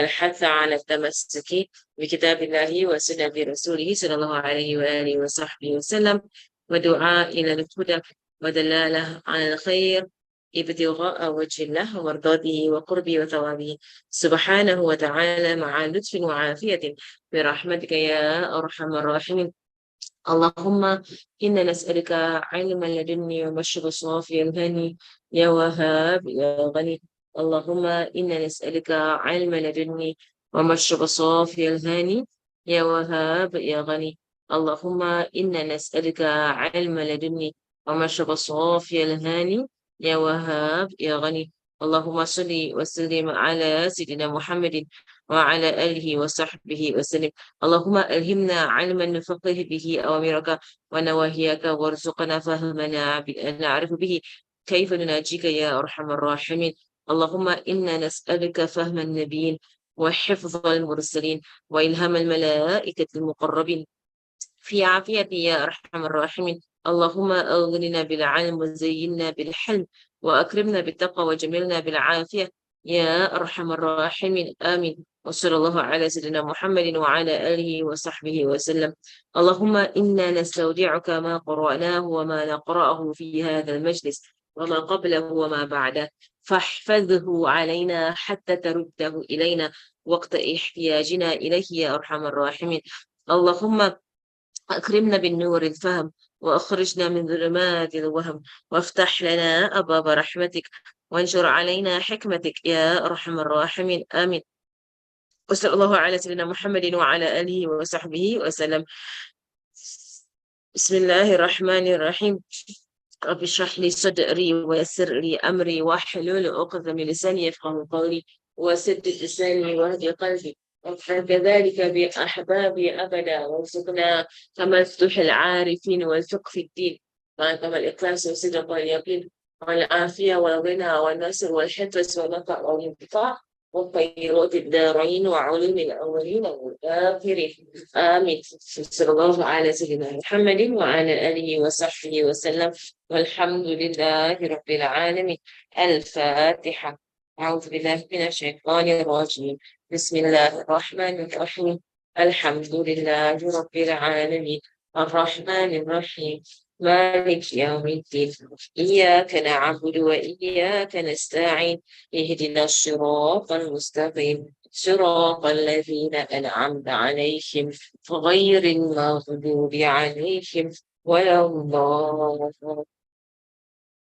والحث على التمسك بكتاب الله وسنة رسوله صلى الله عليه وآله وصحبه وسلم، ودعاء إلى الهدى ودلالة على الخير، ابتغاء وجه الله ومرضاته وقربه وثوابه سبحانه وتعالى، مع لطف وعافية برحمتك يا أرحم الراحمين. اللهم إنا نسألك علما لدني ومشرب صافي الهني يا وهاب يا غني. اللهم إنا نسألك علما لدني ومشرب صافي الهني يا وهاب يا غني. اللهم إنا نسألك علما لدني ومشرب صافي الهاني يا وهاب يا غني. اللهم صل وسلم على سيدنا محمد وعلى آله وصحبه وسلم. اللهم ألهمنا علما نفقه به أوامرك ونواهيك، وارزقنا فهمنا نعرف به كيف نناجيك يا أرحم الراحمين. اللهم إنا نسألك فهم النبيين وحفظ المرسلين وإلهام الملائكة المقربين في عافية يا أرحم الراحمين. اللهم أغننا بالعلم وزينا بالحلم وأكرمنا بالتقوى وجملنا بالعافية يا أرحم الراحمين. آمين. وصلى الله على سيدنا محمد وعلى آله وصحبه وسلم. اللهم إنا نستودعك ما قرأناه وما نقرأه في هذا المجلس وما قبله وما بعده، فاحفظه علينا حتى ترده إلينا وقت احتياجنا إليه يا أرحم الراحمين. اللهم أكرمنا بالنور الفهم، وأخرجنا من ظلمات الوهم، وافتح لنا أبواب رحمتك، وانشر علينا حكمتك يا أرحم الراحمين. آمين. وصلى الله على سيدنا محمد وعلى آله وصحبه وسلم. بسم الله الرحمن الرحيم. رب اشرح لي صدري ويسر لي أمري واحلل عقدة من لساني يفقهوا قولي، وسدد لساني واهدي قلبي، واجعل كذلك بأحبابي أبدا، وارزقنا تمسح العارفين والفقه في الدين، وعندما الإخلاص والصدق واليقين والعافية والغنى والنصر والحفظ والنفع والانتفاع وخيرات الدارين وعلوم الأولين والآخرين. آمين. صلى الله على سيدنا محمد وعلى آله وصحبه وسلم، والحمد لله رب العالمين. الفاتحة. أعوذ بالله من الشيطان الرجيم. بسم الله الرحمن الرحيم. الحمد لله رب العالمين، الرحمن الرحيم، مالك يوم الدين، إياك نعبد وإياك نستعين، اهدنا الصراط المستقيم، صراط الذين أنعمت عليهم غير المغضوب عليهم ولا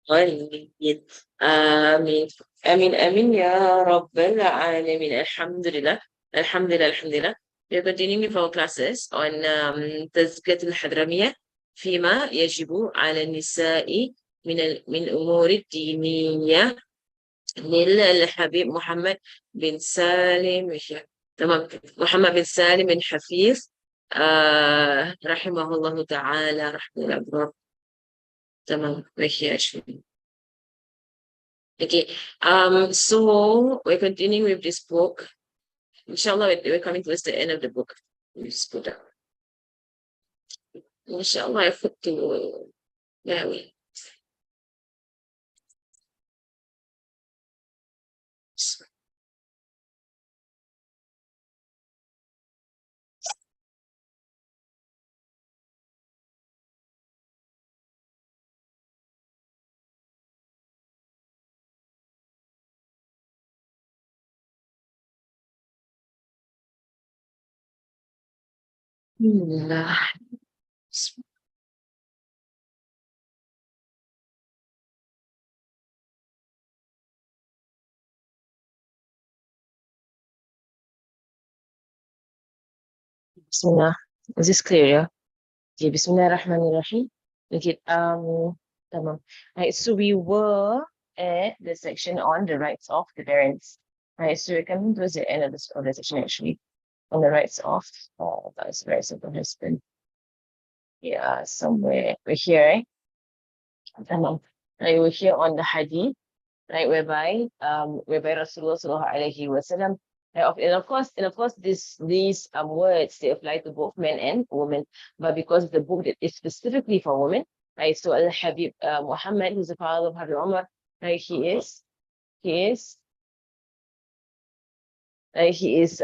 الضالين. آمين. آمين آمين يا رب العالمين. الحمد لله. الحمد لله. الحمد لله. We are continuing with our classes on تزكية الحضرمية فيما يجب على النساء من أمور الدينية للحبيب محمد بن سالم. تمام. محمد بن سالم بن حفيظ رحمه الله تعالى رحمه الله. تمام. ماشي. Okay. So we're continuing with this book. Inshallah, we're coming towards the end of the book. Just put that. Inshallah, I put to yeah. Bismillah. Bismillah. Is this clear? Yeah. Okay. Bismillah ar-Rahman ar-Rahim. Okay. Tamam. Right. So we were at the section on the rights of the parents. Right. So we're coming towards the end of the section actually on the rights of that's rights of the husband. Yeah, somewhere we're here, right? Tamam. Right. We're here on the hadith, right, whereby Rasulullah sallallahu alaihi wasallam, and of course these words they apply to both men and women, but because the book that is specifically for women, right? So Al Habib Muhammad, who's the father of Habib Umar, right? He is he is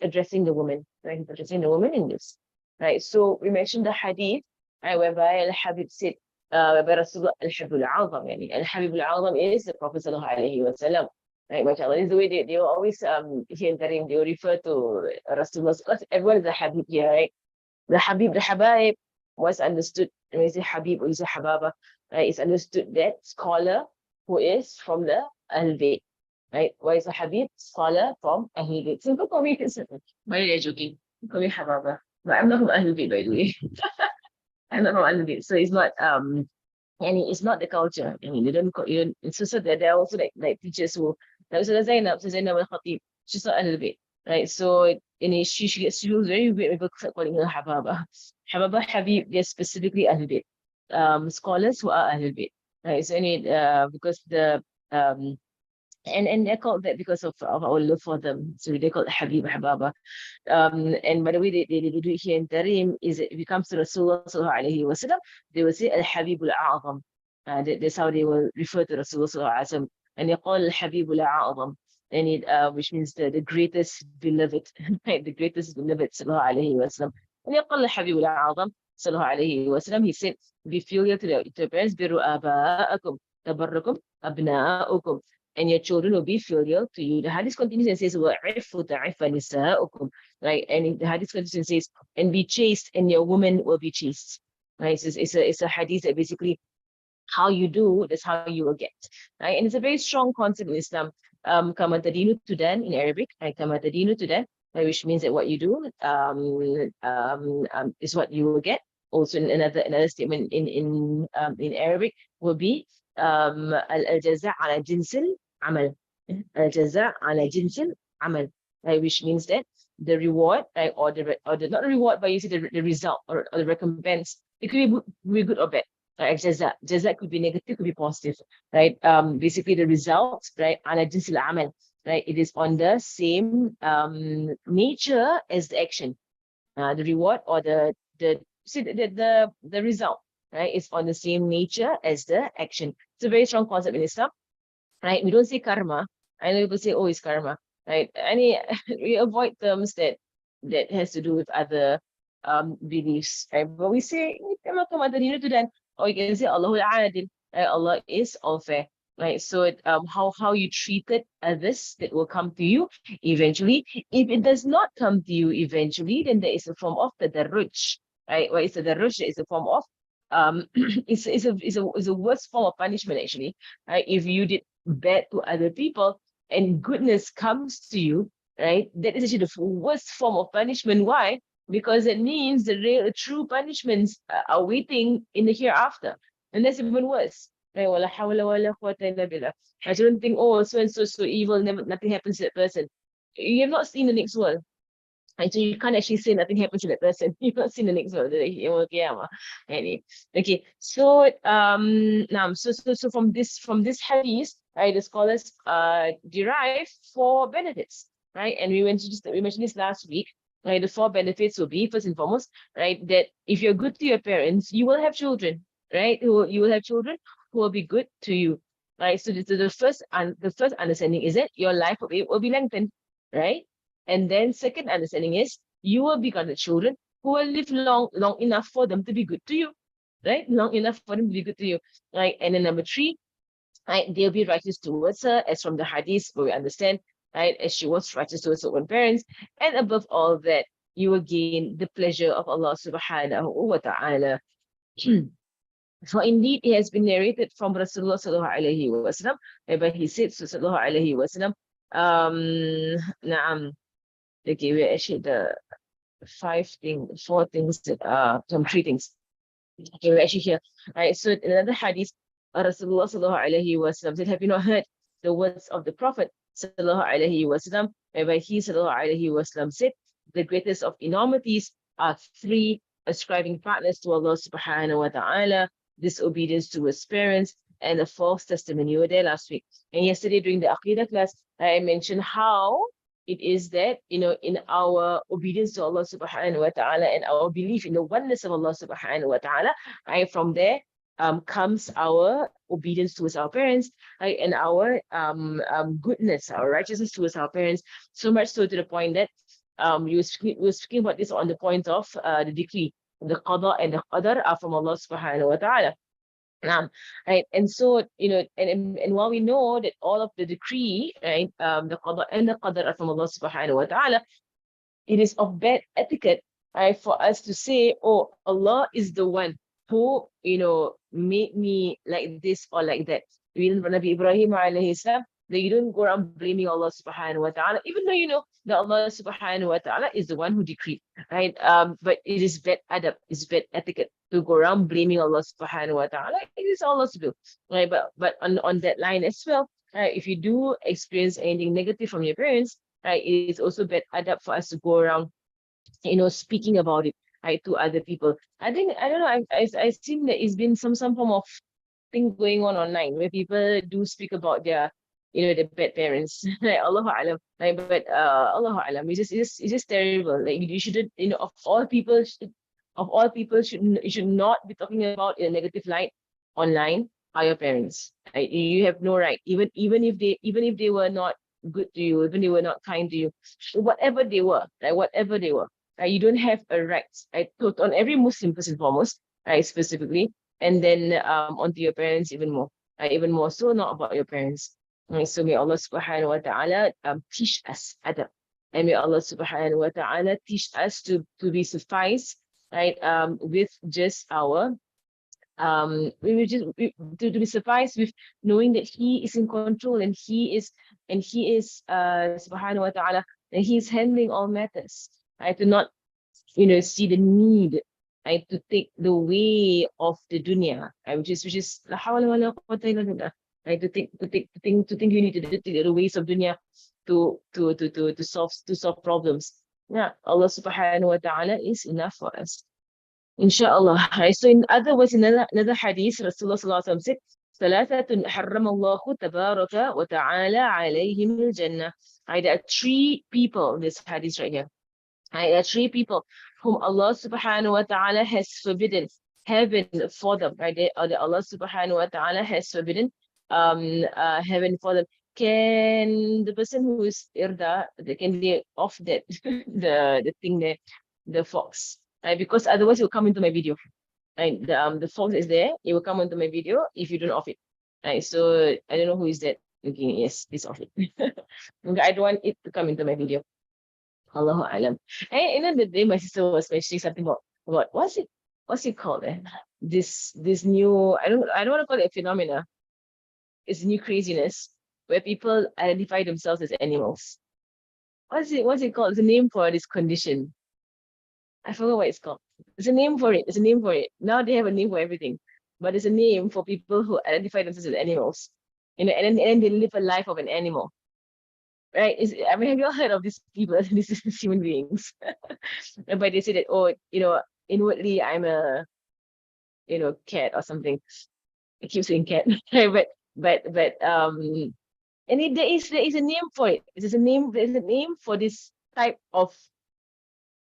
addressing the woman, right? He's addressing the woman in this, right? So we mentioned the hadith, right, whereby Al-Habib said, whereby Rasulullah Al-Habib Al-Azam, yani Al-Habib Al-Azam is the Prophet Sallallahu Alaihi Wasallam. Right, mashallah, this is the way they will always here in Karim, they will refer to Rasulullah. Everyone is a Habib here, right? The Habib, the Habaib was understood, when you say Habib or you say Hababa, right? It's understood that scholar who is from the Ahl Bayt, right? Why is a Habib? Scholar from Ahl Bayt. So don't call me, by the way, they're joking. Don't call me Hababa. But I'm not from Ahl Bayt, by the way. I'm not from Ahl Bayt. So it's not, and it's not the culture. I mean, you don't, it's also that there are also like teachers who, like Zainab al-Khatib, she's not Ahl Bayt, right? So, and she feels very weird when people start calling her Hababa. Hababa, Habib, they're specifically Ahl Bayt. Scholars who are Ahl Bayt, right? So, because um, and they're called that because of our love for them. So they're called Habib, Hababa. And by the way, they do it here in Tarim, is if it comes to Rasulullah sallallahu alayhi wa sallam, they will say Al-Habib al-A'zam. That's how they will refer to Rasulullah sallallahu alayhi wa sallam. And they call Al-Habib al-A'zam. And which means the greatest beloved, right? The greatest beloved sallallahu alayhi wa sallam. And they call Al-Habib al-A'zam sallallahu alayhi wa sallam. He said, be filial to their parents, biru aba'akum, tabarrakum, abna'ukum, and your children will be filial to you. The hadith continues and says, وَعِفُّ تَعِفَّ نِسَاءُكُم, right? And the hadith continues and says, and be chaste, and your woman will be chaste. Right? It's a hadith that basically how you do, that's how you will get. Right? And it's a very strong concept in Islam. Kama tadinu tudan in Arabic, right? Kama tadinu tudan, which means that what you do is what you will get. Also, in another statement in Arabic will be al-jaza' ala jinsil amal. Al-jaza' ala jinsil amal, right? Which means that the reward, right, or the not the reward, but you see the result or the recompense. It could be good or bad. Right? Jaza could be negative, could be positive, right? Basically the result, right? Ala jinsil amal, right? It is on the same nature as the action. The reward or the result, right, is on the same nature as the action. It's a very strong concept in Islam, right? We don't say karma. I know people say, oh, it's karma, right? We avoid terms that has to do with other beliefs, right? But we say, or you can say Allahul Adil, right? Allah is all fair, right? So how you treated others, that will come to you eventually. If it does not come to you eventually, then there is a form of tadarruj, right? What is tadarruj? It's a form of it's a worse form of punishment actually, right? If you did bad to other people and goodness comes to you, right? That is actually the worst form of punishment. Why? Because it means the real true punishments are waiting in the hereafter, and that's even worse. Right? Wala hawla wala quwwata illa billah. I shouldn't think, oh, so and so evil, nothing happens to that person. You have not seen the next world. And so you can't actually say nothing happens to that person. You've not seen the next world. Anyway. Okay. So so from this hadith, right, the scholars derive 4 benefits, right? And we mentioned this last week. Right, the 4 benefits will be, first and foremost, right, that if you're good to your parents, you will have children, right? You will have children who will be good to you, right? So the first understanding is that your life will be lengthened, right? And then second understanding is you will be granted children who will live long enough for them to be good to you, right? Long enough for them to be good to you, right? And then number 3, right, they'll be righteous towards her, as from the hadith where we understand, right, as she was righteous towards her own parents. And above all that, you will gain the pleasure of Allah subhanahu wa ta'ala. For indeed, it has been narrated from Rasulullah sallallahu alayhi wa sallam, whereby he said, sallallahu alayhi wa sallam, na'am, okay, we're actually the 4 things that are, 3 things. Okay, we're actually here. Right, so in another hadith, Rasulullah sallallahu alayhi wa sallam said, have you not heard the words of the Prophet sallallahu alayhi wa sallam, whereby he sallallahu alayhi wa sallam said, the greatest of enormities are 3: ascribing partners to Allah subhanahu wa ta'ala, disobedience to his parents, and a false testimony. You were there last week. And yesterday during the Aqidah class, I mentioned how it is that, in our obedience to Allah subhanahu wa ta'ala and our belief in the oneness of Allah subhanahu wa ta'ala, from there, comes our obedience towards our parents, right? And our goodness, our righteousness towards our parents. So much so to the point that we were speaking about this on the point of the decree. The qada and the qadar are from Allah subhanahu wa ta'ala. Right. And so, and while we know that all of the decree, right, the qada and the qadar are from Allah subhanahu wa ta'ala, it is of bad etiquette, right, for us to say, oh, Allah is the one who, made me like this or like that. Even for Nabi Ibrahim alayhi salam, that you don't go around blaming Allah subhanahu wa ta'ala, even though you know that Allah subhanahu wa ta'ala is the one who decreed, right? But it is bad adab, it's bad etiquette to go around blaming Allah subhanahu wa ta'ala. It is Allah's will, right? But on that line as well, right, if you do experience anything negative from your parents, right, it is also bad adab for us to go around, speaking about it, right, to other people. I think, I don't know, I've seen that it's been some form of thing going on online where people do speak about their, their bad parents. Like Allahu Alam. Like, but Allahu Alam. It's just terrible. Like you shouldn't, you should not be talking about in a negative light online are your parents. Right? You have no right, even if they were not good to you, even they were not kind to you, whatever they were, right? Whatever they were, right? You don't have a right, right? On every Muslim first and foremost, right? Specifically, and then onto your parents even more, right? Even more so, not about your parents. Right? So may Allah subhanahu wa ta'ala teach us adab. And may Allah subhanahu wa ta'ala teach us to be sufficed, right? With just our to be sufficed with knowing that He is in control, and He is subhanahu wa ta'ala, and He is handling all matters. Right? To not see the need, right, to take the way of the dunya, right, which is la hawla wa la quwwata illa billah, right, to think you need to take the ways of dunya to solve problems. Yeah, Allah subhanahu wa ta'ala is enough for us. Inshallah. Right. So in other words, in another hadith, Rasulullah sallallahu alaihi wasallam said, ثلاثة حرم الله تبارك وتعالى عليهم الجنة. Right, there are three people in this hadith right here. Right, there are three people whom Allah subhanahu wa ta'ala has forbidden heaven for them. Right, Allah subhanahu wa ta'ala has forbidden heaven for them. Can the person who is irda, can they off that the thing there, the fox? Right, because otherwise it will come into my video. Right, the fox is there, it will come into my video if you don't off it. Right, so I don't know who is that. Okay, yes, please off it. Okay, I don't want it to come into my video. Allahu alam. And the day my sister was mentioning something about what's it called? This new, I don't want to call it a phenomena. It's new craziness where people identify themselves as animals. What's it called? There's a name for this condition. I forgot what it's called. There's a name for it. There's a name for it. Now they have a name for everything. But there's a name for people who identify themselves as animals. And then they live a life of an animal. Right? Have you all heard of these people, these human beings? But they say that, oh, inwardly I'm a, cat or something. I keep saying cat. but and there is a name for it. There's a name for this type of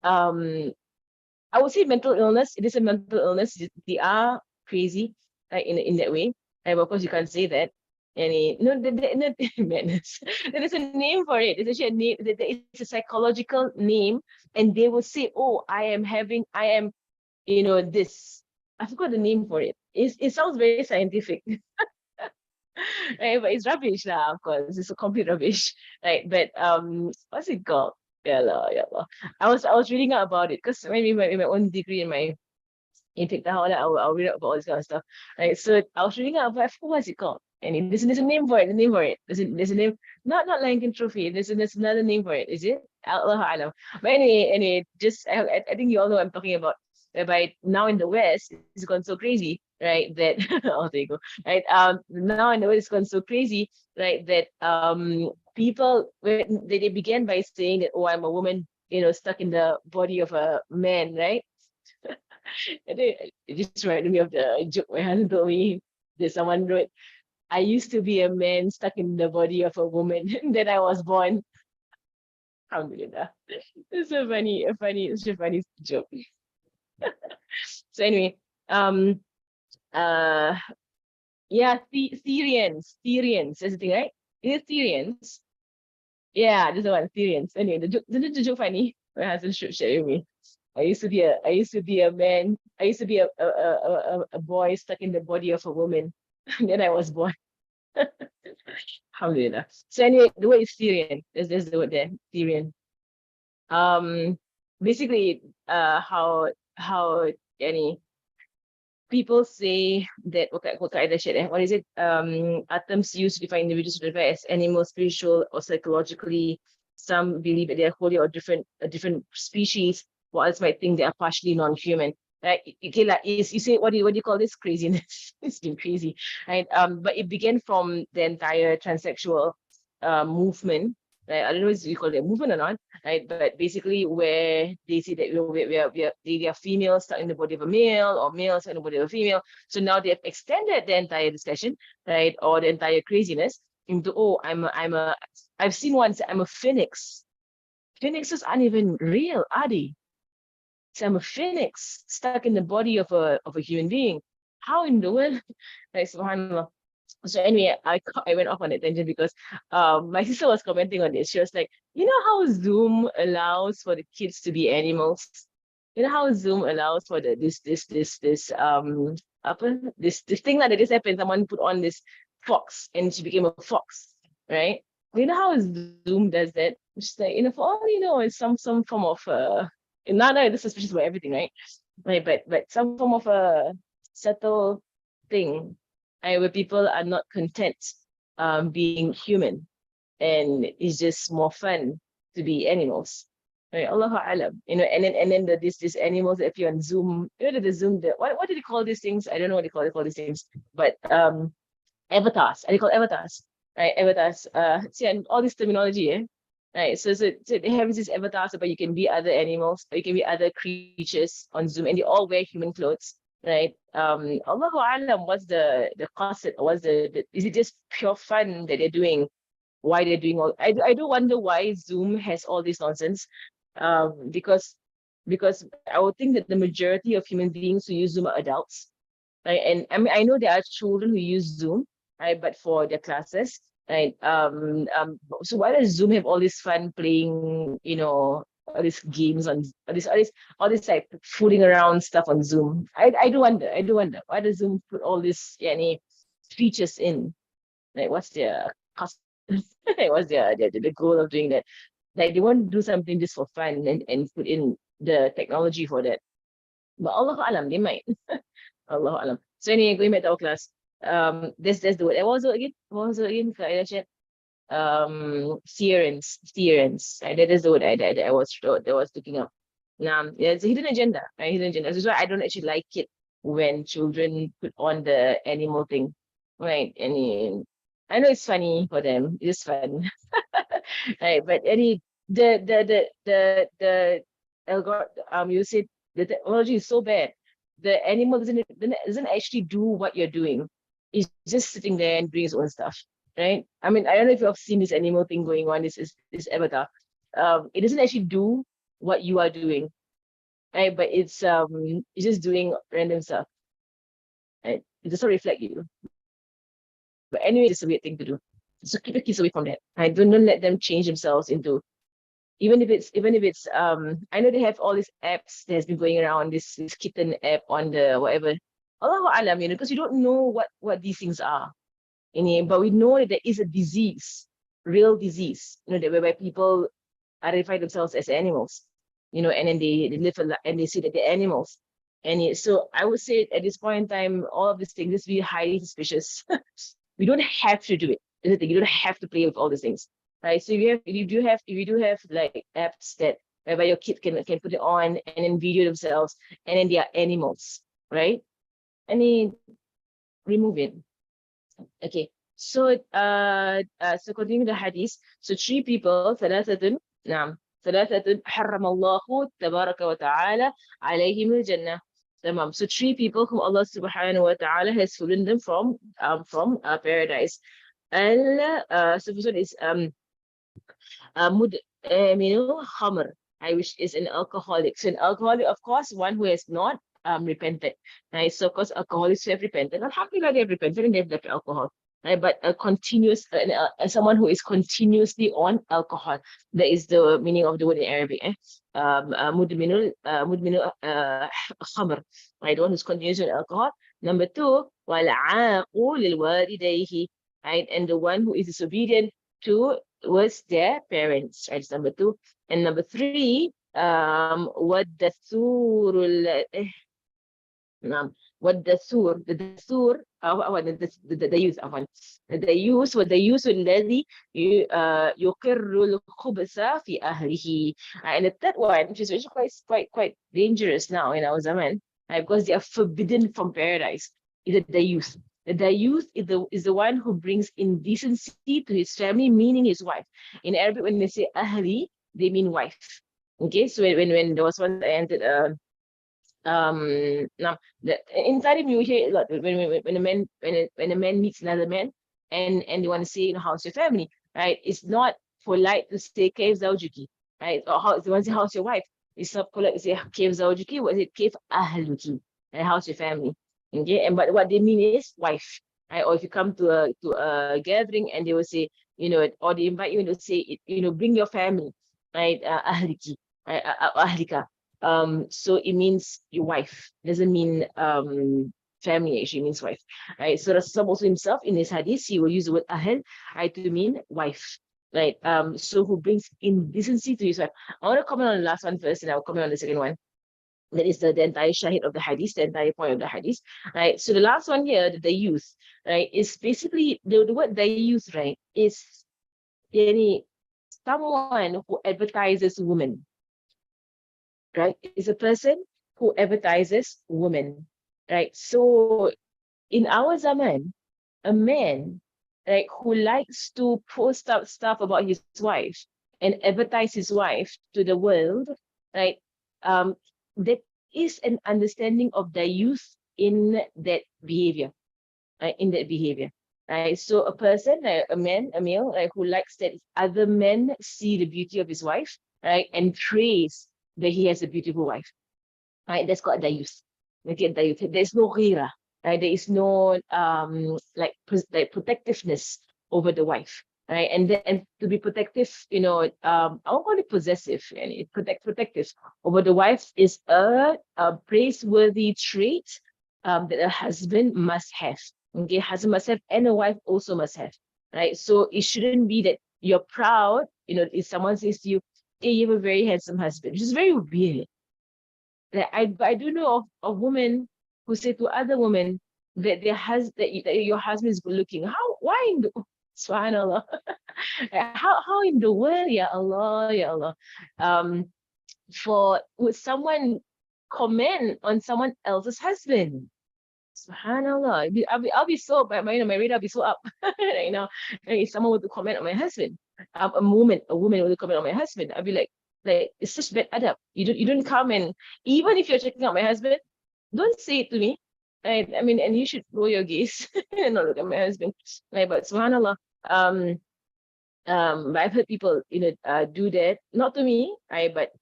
I would say mental illness. It is a mental illness. They are crazy, like in that way. And of course, you can't say that. Madness. There is a name for it. It's actually a name. It's a psychological name, and they will say, "Oh, I am, this." I forgot the name for it. It sounds very scientific, right? But it's rubbish, lah. Of course, it's a complete rubbish, right? But what's it called? Yeah, yeah. I was reading up about it because maybe in my own degree in Fiqh, I'll read up about all this kind of stuff. Right. So I was reading up, but I forgot what's it called. And there's a name for it. There's a name, not Lankin Trophy. There's another name for it. Is it? Allahu Alam. But anyway, just I think you all know what I'm talking about. Whereby now in the West, it's gone so crazy, right? That oh, there you go. Right. Now in the West, it's gone so crazy, right? That people they began by saying that, oh, I'm a woman, stuck in the body of a man, right? And it just reminded me of the joke my husband told me that someone wrote, I used to be a man stuck in the body of a woman. Then I was born. Alhamdulillah. It's a funny joke. So anyway, yeah, Syrians. That's the thing, right? Is it Syrians? Yeah, this is one, Syrians. Anyway, isn't the joke funny? My husband should share with me. I used to be a man. I used to be a boy stuck in the body of a woman. And then I was born. Alhamdulillah. So anyway, the word is Syrian. There's the word there, Syrian. Um, basically, how any people say that what is it? Atoms used to define individuals to define as animal, spiritual, or psychologically. Some believe that they are wholly or different, a different species, while others might think they are partially non-human. Right? Okay, like is you say what do you call this craziness? It's been crazy, right? But it began from the entire transsexual movement. Right? I don't know if you call it a movement or not, right? But basically, where they say that they are females stuck in the body of a male, or males stuck in the body of a female. So now they have extended the entire discussion, right, or the entire craziness into, oh, I've seen one say I'm a phoenix. Phoenixes aren't even real, are they? So I'm a phoenix stuck in the body of a human being. How in the world? Like, subhanallah. So anyway, I went off on a tangent because my sister was commenting on this. She was like, you know how Zoom allows for the kids to be animals? You know how Zoom allows for the this thing that just happened. Someone put on this fox and she became a fox, right? You know how Zoom does that? Just like, for all you know, it's some form of not that it's suspicious about everything, right? Right, but some form of a subtle thing, where people are not content being human, and it's just more fun to be animals. Right, Allahu Alam. And then this animals that appear on Zoom. The Zoom, what do they call these things? I don't know what they call these things, but avatars. Are they called avatars? Right, avatars. See, and all this terminology, right? So they have these avatars, but you can be other animals, or you can be other creatures on Zoom, and they all wear human clothes, right? Allahu Alam, what's the concept? What's is it just pure fun that they're doing? Why they're doing all? I do wonder why Zoom has all this nonsense. Because I would think that the majority of human beings who use Zoom are adults, right? And I mean, I know there are children who use Zoom, right, but for their classes, right? So why does Zoom have all this fun playing, all these games on all this like fooling around stuff on Zoom? I do wonder why does Zoom put all this any features in? Like, what's their what's the goal of doing that? Like, they want to do something just for fun and put in the technology for that. But Allah Alam, they might. Allah Alam. So anyway, going back to our class. That's the word. What was it again? Kak Aida shared? Theorence. That is the word I was looking up. Now, yeah, it's a hidden agenda, right? Hidden agenda. That's why I don't actually like it when children put on the animal thing, right? And I know it's funny for them. It's fun, right? But the algorithm, you said the technology is so bad. The animal doesn't actually do what you're doing. It's just sitting there and doing its own stuff, right? I mean, I don't know if you've seen this animal thing going on. This avatar. It doesn't actually do what you are doing, right? But it's just doing random stuff, right? It doesn't reflect you. But anyway, it's a weird thing to do. So keep the kids away from that. I don't let them change themselves into, even if it's I know they have all these apps that has been going around, this kitten app on the whatever. Allahu Alam, because you don't know what these things are. But we know that there is a disease, real disease, that whereby people identify themselves as animals, and then they live and they say that they're animals. And so I would say at this point in time, all of these things, just be highly suspicious. We don't have to do it. You don't have to play with all these things, right? So if you do have like apps that whereby your kid can put it on and then video themselves, and then they are animals, right? And then remove it. Okay. So so continuing the hadith. So three people, ثلاثة نعم ثلاثة حرم الله تبارك وتعالى عليهم الجنة. Tamam. So three people whom Allah subhanahu wa ta'ala has forbidden them from paradise. So first one is mudminu khamr, which is an alcoholic. So an alcoholic, of course, one who has not repented. Right? So of course alcoholics who have repented, alhamdulillah, they have repented and they've left alcohol. Right? But a continuous someone who is continuously on alcohol, that is the meaning of the word in Arabic. Mudminul khamr, right? The one who's continuously on alcohol. Number two, wal'aqu lilwalidayhi, right? And the one who is disobedient towards their parents, right? That's number two. And number three, والدثور نعم والدثور الدثور أو the use أفضل the use الذي يقر الخبث في أهله. And the third one, which is quite dangerous now in our zaman, because they are forbidden from paradise, is the youth. The youth is the one who brings indecency to his family, meaning his wife. In Arabic, when they say ahli, they mean wife. Okay, so when there was one I entered now inside him you hear a lot when a man meets another man and they want to say, you know, how's your family, right? It's not polite to say كيف زوجك, right? Or how they want to say how's your wife. It's not polite to say كيف زوجك. What is it? كيف أهلك, and how's your family. Okay, and but what they mean is wife, right? Or if you come to a gathering and they will say, you know, or they invite you to say, you know, bring your family, right? أهلك, right? أهلك. So it means your wife. It doesn't mean family, actually means wife. Right. So Rasulullah also himself in his hadith, he will use the word ahl, right, to mean wife. Right. So who brings indecency to his wife. I want to comment on the last one first, and I'll comment on the second one. That is the entire shahid of the hadith, the entire point of the hadith. Right. So the last one here, the youth, right, is basically the word the youth, right, is someone who advertises women. Right, is a person who advertises women, right? So in our zaman, a man, right, who likes to post up stuff about his wife and advertise his wife to the world, right? There is an understanding of the youth in that behavior, right? In that behavior, right? So a person, a male, right, who likes that other men see the beauty of his wife, right, and praise that he has a beautiful wife, right? That's called dayus. Okay, dayus. There's no ghira, right? There is no like protectiveness over the wife, right? And to be protective, you know, I won't call it possessive, and protective over the wife is a praiseworthy trait that a husband must have. Okay, husband must have, and a wife also must have, right? So it shouldn't be that you're proud, you know, if someone says to you, hey, you have a very handsome husband, which is very weird. Like, I do know of women who say to other women that that your husband is good looking. Why in the subhanallah? How in the world, ya Allah, ya Allah. Would someone comment on someone else's husband? Subhanallah. I'll be so, my radar will be so up right now. If someone were to comment on my husband, a woman were to comment on my husband, I'd be like it's such bad adab. You don't come, and even if you're checking out my husband, don't say it to me. Right? I mean, and you should roll your gaze and not look at my husband. Right? But subhanallah, but I've heard people, you know, do that. Not to me, right? But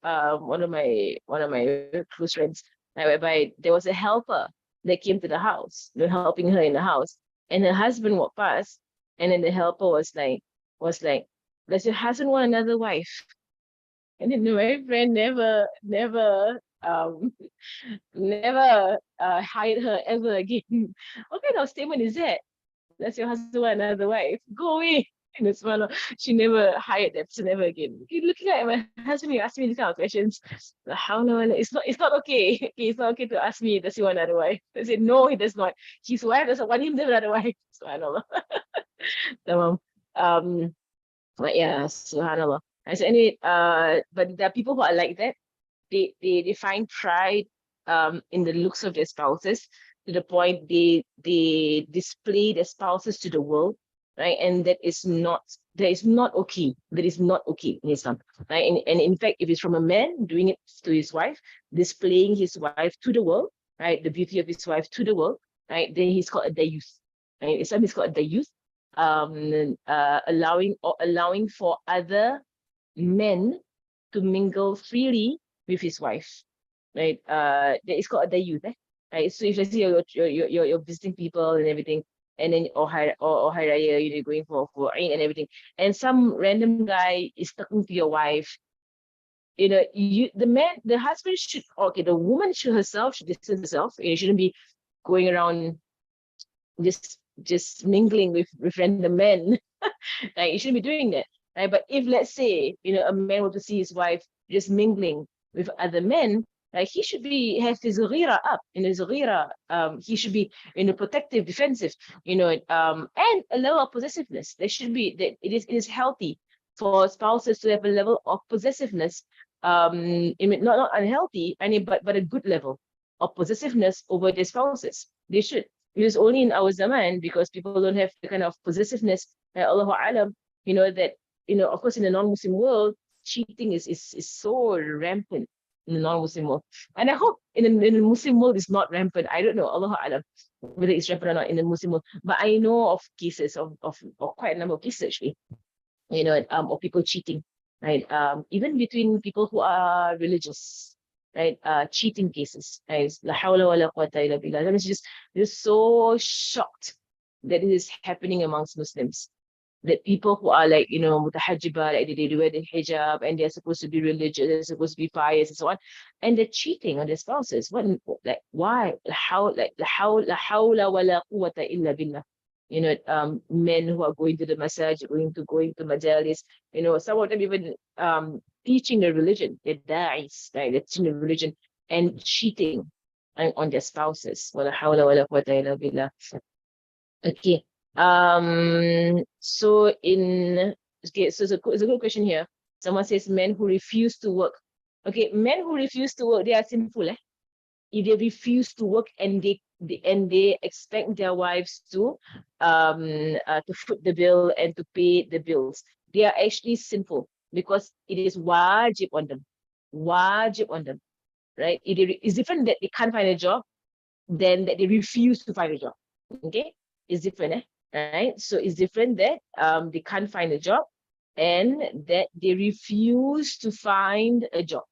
one of my close friends, right, whereby there was a helper that came to the house, you know, helping her in the house, and her husband walked past, and then the helper was like, does your husband want another wife? And then my friend never hired her ever again. What kind of statement is that? Does your husband want another wife? Go away. And it's one of, she never hired that person ever again. You're looking at my husband, you ask me these kind of questions. How no? It's not okay. Okay, it's not okay to ask me, does he want another wife? I said, no, he does not. His wife doesn't want him to have another wife. Subhanallah. But yeah, subhanallah. I said anyway, but there are people who are like that. They find pride in the looks of their spouses to the point they display their spouses to the world, right? And that is not okay. That is not okay in Islam, right? And in fact, if it's from a man doing it to his wife, displaying his wife to the world, right? The beauty of his wife to the world, right? Then he's called a dayus. Right? Islam is called a dayus, allowing for other men to mingle freely with his wife. right? That is called a youth, right? So if let's say you're visiting people and everything, and then or Hari Raya, you're going for Eid and everything, and some random guy is talking to your wife, the husband should, okay, the woman should herself should distance herself. You shouldn't be going around just mingling with random men. Like you shouldn't be doing that, right? But if let's say a man were to see his wife just mingling with other men, like he should be have his ghira up. His ghira, he should be protective, defensive, and a level of possessiveness. There should be that it is healthy for spouses to have a level of possessiveness, not unhealthy, but a good level of possessiveness over their spouses. They should. It is only in our zaman, because people don't have the kind of possessiveness, Allahu Alam, that, of course, in the non-Muslim world, cheating is so rampant in the non-Muslim world. And I hope in the Muslim world it's not rampant. I don't know, Allahu Alam, whether it's rampant or not in the Muslim world. But I know of cases of quite a number of cases actually, of people cheating, right? Even between people who are religious, right? Cheating cases, right? La hawla wa la quwwata illa billah. I'm just so shocked that it is happening amongst Muslims. That people who are like, mutahajjiba, like they wear the hijab and they're supposed to be religious, they're supposed to be pious and so on, and they're cheating on their spouses. Like, why? How? Like, la hawla wa la quwwata illa billah. Men who are going to the masajid, going to majalis, some of them even teaching the religion, they're da'is, right? They're teaching the religion and cheating on their spouses. Wala hawla wala quwwata illa billah. Okay. So it's a good question here. Someone says men who refuse to work. Okay, men who refuse to work, they are sinful, if they refuse to work and they expect their wives to foot the bill and to pay the bills, they are actually sinful, because it is wajib on them. Wajib on them, right? It's different that they can't find a job than that they refuse to find a job. Okay, it's different, right? So it's different that they can't find a job and that they refuse to find a job.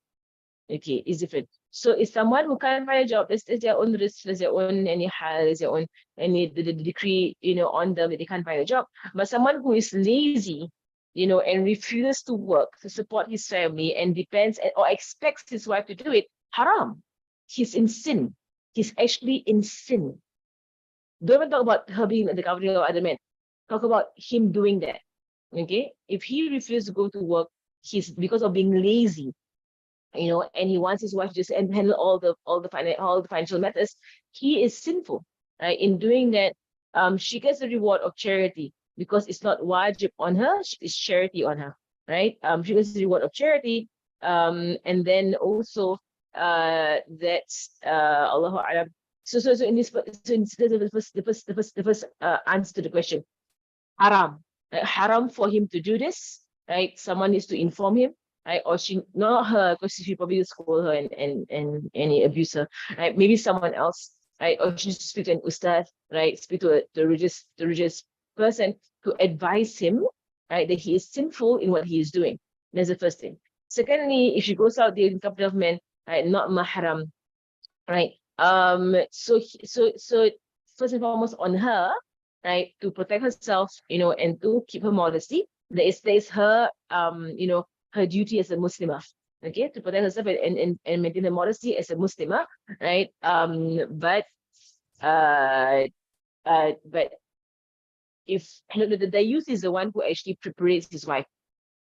Okay, it's different. So it's someone who can't find a job. There's their own risk, there's their own there's their own the decree, on them that they can't find a job. But someone who is lazy, and refuses to work to support his family and depends or expects his wife to do it, haram. He's in sin. He's actually in sin. Don't even talk about her being the covering of other men. Talk about him doing that. Okay? If he refuses to go to work, he's because of being lazy, and he wants his wife to just handle all the financial matters, he is sinful, right? In doing that, she gets the reward of charity because it's not wajib on her, it's charity on her, right? She gets the reward of charity, and then also that Allahu Alam. So in this, the first answer to the question, haram, haram for him to do this, right? Someone needs to inform him, right? Or she, not her, because she probably scold her and abuse her, right? Maybe someone else, right? Or she needs to speak to an ustad, right? Speak to the religious person to advise him, right, that he is sinful in what he is doing. That's the first thing. Secondly, if she goes out there in company of men, right, not mahram, right? So first and foremost on her, right, to protect herself, and to keep her modesty. There is her, her duty as a Muslimah, okay, to protect herself and maintain her modesty as a Muslimah, right? But if the youth is the one who actually prepares his wife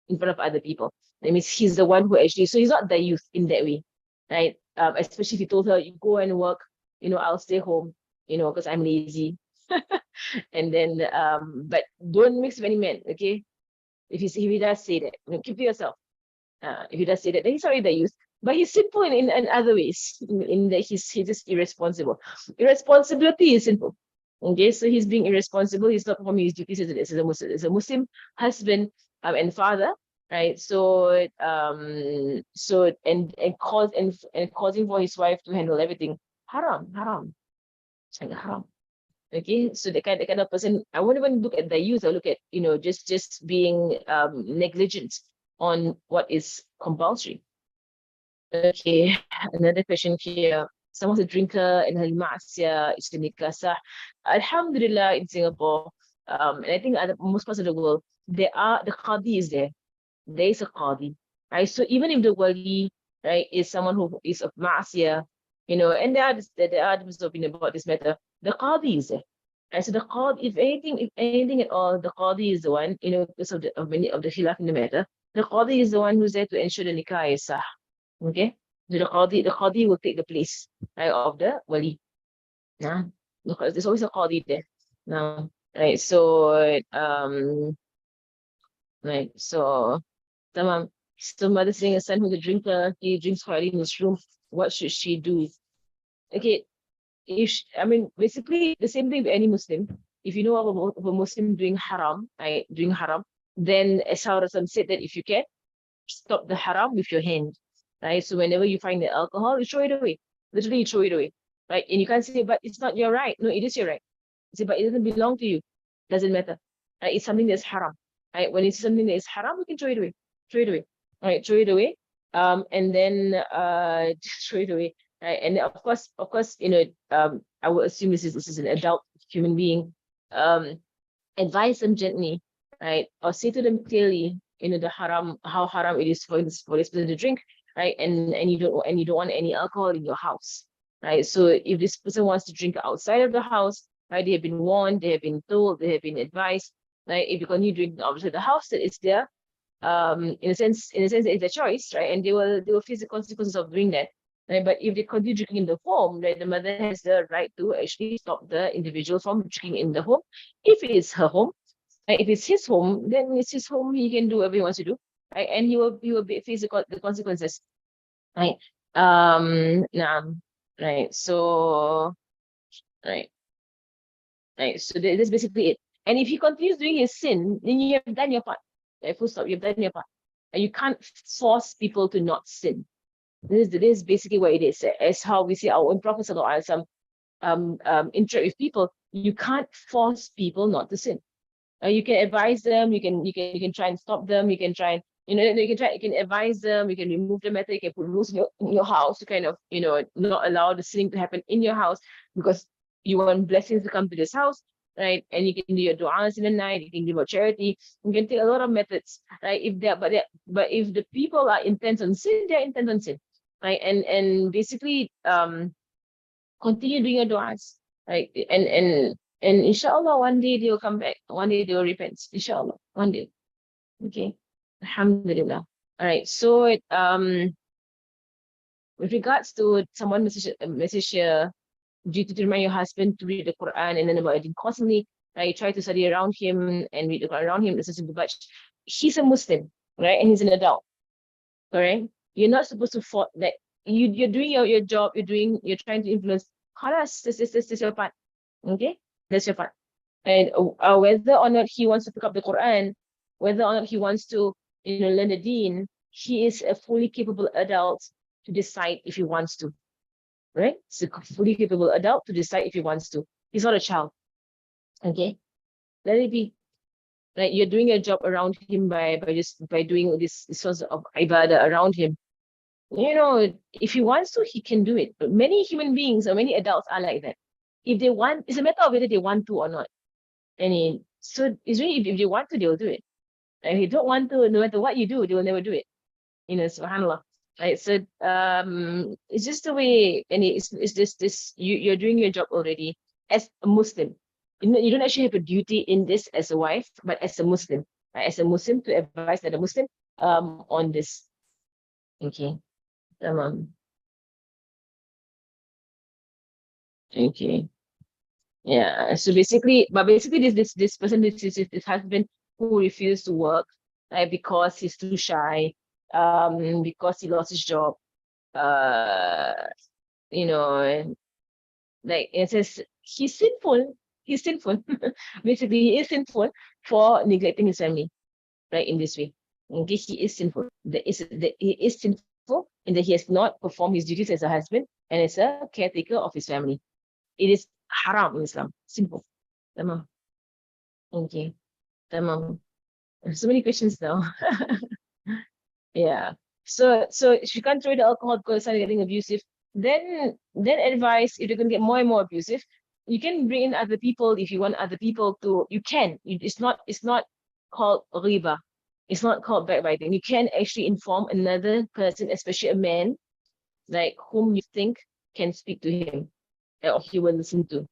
in front of other people, that means he's the one who actually, so he's not the youth in that way, right? Especially if he told her, you go and work, I'll stay home, because I'm lazy. And then, but don't mix with any men, okay? If he does say that, keep to yourself. If he does say that, then he's already the youth. But he's sinful in other ways, in that he's just irresponsible. Irresponsibility is sinful. Okay, so he's being irresponsible. He's not performing his duties as a Muslim husband and father, right? So causing for his wife to handle everything, haram. Haram. Okay, so the kind of person, I won't even look at the youth. I look at just being negligent on what is compulsory. Okay, another question here. Someone's a drinker and al-ma'asiyah is the nikah sah. Alhamdulillah, in Singapore, and I think other most parts of the world, the qadi is there. There is a qadi, right? So even if the wali, right, is someone who is of ma'asiyah, and there are different opinion about this matter, the qadi is there. And so the qadi, if anything at all, the qadi is the one, because of many of the khilaf in the matter, the qadi is the one who's there to ensure the nikah is sah. Okay, so the qadi will take the place, right, of the wali. Nah, because there's always a qadi there. Now, right, so tamam. So mother saying a son who's a drinker, he drinks quietly in his room. What should she do? Okay, I mean, basically the same thing with any Muslim. If you know of a Muslim doing haram, right, then as how Rasul said that if you can stop the haram with your hand, right? So whenever you find the alcohol, you throw it away. Literally, you throw it away, right? And you can't say, but it's not your right. No, it is your right. You say, but it doesn't belong to you. Doesn't matter. Right? It's something that's haram. Right? When it's something that is haram, you can throw it away. Throw it away. Right? Throw it away. And then just throw it away. Right? And of course, I would assume this is an adult human being. Advise them gently, right? Or say to them clearly, the haram, how haram it is for this person to drink, right? And you don't want any alcohol in your house, right? So if this person wants to drink outside of the house, right? They have been warned, they have been told, they have been advised, right? If you continue drinking outside the house, that it's there. In a sense, it's a choice, right? And they will face the consequences of doing that. Right? But if they continue drinking in the home, right, the mother has the right to actually stop the individual from drinking in the home. If it is her home, right? If it's his home, then it's his home. He can do whatever he wants to do, right? And he will face the consequences, right? Nah, right. So, right, right. So that's basically it. And if he continues doing his sin, then you have done your part. Right? Full stop. You've done your part. And you can't force people to not sin. This is basically what it is. As how we see our own Prophet ﷺ interact with people. You can't force people not to sin. You can advise them. You can try and stop them. You can try and you can advise them. You can remove the matter. You can put rules in your house to kind of not allow the sinning to happen in your house, because you want blessings to come to this house, right? And you can do your du'as in the night. You can do your charity. You can take a lot of methods, right? But if the people are intent on sin, they're intent on sin, right? And basically continue doing your du'as, right? And inshallah, one day they will come back. One day they will repent. Inshallah, one day. Okay. Alhamdulillah. All right. So with regards to someone message here, due to remind your husband to read the Quran and then about it constantly, right? Try to study around him and read the Quran around him, listen to, but he's a Muslim, right? And he's an adult. Correct? You're not supposed to fault that you're doing your job, you're trying to influence. Khalas, this is your part. Okay? That's your part. And whether or not he wants to pick up the Quran, whether or not he wants to, learn the deen, he is a fully capable adult to decide if he wants to. Right? He's a fully capable adult to decide if he wants to. He's not a child. Okay? Let it be. Right? You're doing your job around him by doing this sorts of ibadah around him. If he wants to, he can do it. But many human beings or many adults are like that. If they want, it's a matter of whether they want to or not. So it's really, if they want to, they'll do it. And if they don't want to, no matter what you do, they will never do it. Subhanallah. Right. So it's just the way, and it's just this you're doing your job already as a Muslim. You don't actually have a duty in this as a wife, but as a Muslim, right? As a Muslim to advise that a Muslim on this. Okay. Okay. Yeah. So basically, this person, this husband who refused to work, right, because he's too shy, because he lost his job, uh, you know, like it says he's sinful. He's sinful. Basically, he is sinful for neglecting his family, right? In this way. Okay, he is sinful. He is sinful in that he has not performed his duties as a husband and as a caretaker of his family. It is haram in Islam. Simple. Tamam. Okay. Tamam. So many questions now. Yeah. So if you can't throw the alcohol because it's started getting abusive, then advice, if you're gonna get more and more abusive, you can bring in other people if you want other people to, you can. It's not called riba. It's not called backbiting. You can actually inform another person, especially a man, like whom you think can speak to him or he will listen to.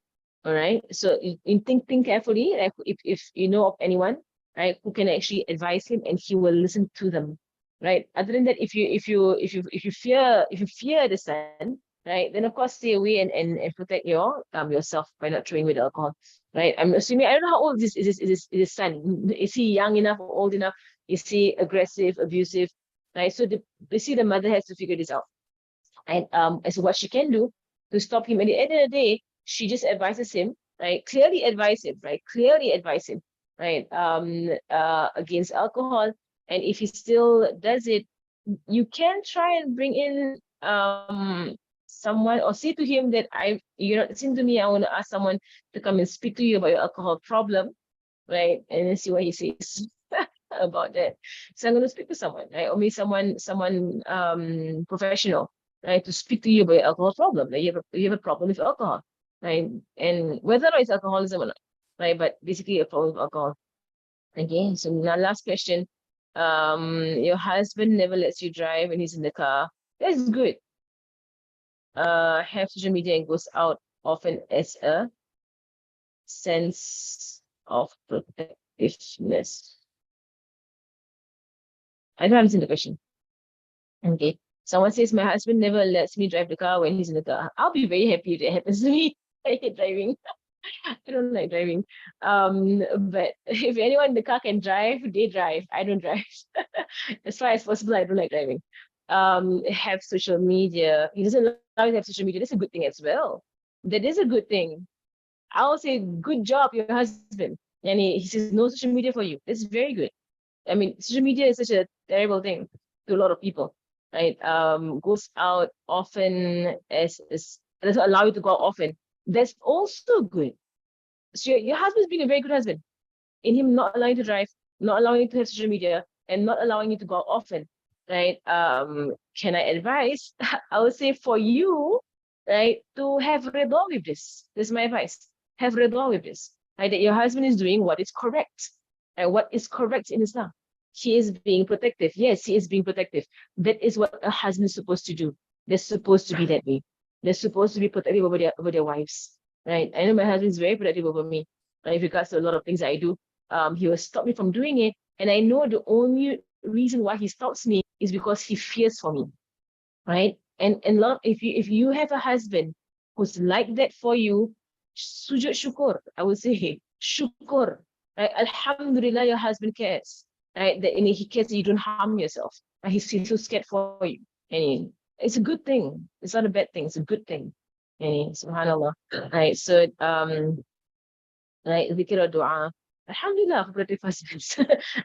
All right. So you think carefully, like if you know of anyone, right, who can actually advise him and he will listen to them. Right. Other than that, if you fear the son, right, then of course stay away and protect yourself by not throwing away the alcohol. Right. I'm assuming I don't know how old is this son. Is he young enough or old enough? Is he aggressive, abusive? Right. So the mother has to figure this out. And as to what she can do to stop him. At the end of the day, she just advises him, right? Clearly advise him, right? Clearly advise him, right? Against alcohol. And if he still does it, you can try and bring in someone or say to him that listen to me, I want to ask someone to come and speak to you about your alcohol problem, right? And then see what he says about that. So I'm going to speak to someone, right? Or maybe someone professional, right, to speak to you about your alcohol problem. Like you have a problem with alcohol, right? And whether or not it's alcoholism or not, right? But basically a problem with alcohol. Okay, so now last question. Your husband never lets you drive when he's in the car. That's good. Have social media and goes out often as a sense of protectiveness. I don't understand the question. Okay. Someone says, my husband never lets me drive the car when he's in the car. I'll be very happy if that happens to me. I hate driving. I don't like driving. But if anyone in the car can drive, they drive. I don't drive. As far as possible, I don't like driving. Have social media. He doesn't allow you to have social media. That's a good thing as well. That is a good thing. I'll say, good job, your husband. And he says, no social media for you. That's very good. I mean, social media is such a terrible thing to a lot of people, right? Goes out often as doesn't allow you to go out often. That's also good. So your husband's being a very good husband in him not allowing you to drive, not allowing you to have social media, and not allowing you to go out often, right? Can I advise? I would say for you, right, to have rida with this. This is my advice. Have rida with this, right? That your husband is doing what is correct, and what is correct in Islam. He is being protective. Yes, he is being protective. That is what a husband is supposed to do. They're supposed to be that way. They're supposed to be protective over their wives, right? I know my husband is very protective over me, right, in regards to a lot of things I do. He will stop me from doing it. And I know the only reason why he stops me is because he fears for me, right? And if you have a husband who's like that for you, sujud syukur, I would say syukur, right? Alhamdulillah, your husband cares, right? That he cares that you don't harm yourself. Right? He's so scared for you, and it's a good thing. It's not a bad thing. It's a good thing. And subhanallah, right? So right, zikr or dua. Alhamdulillah for protective husbands.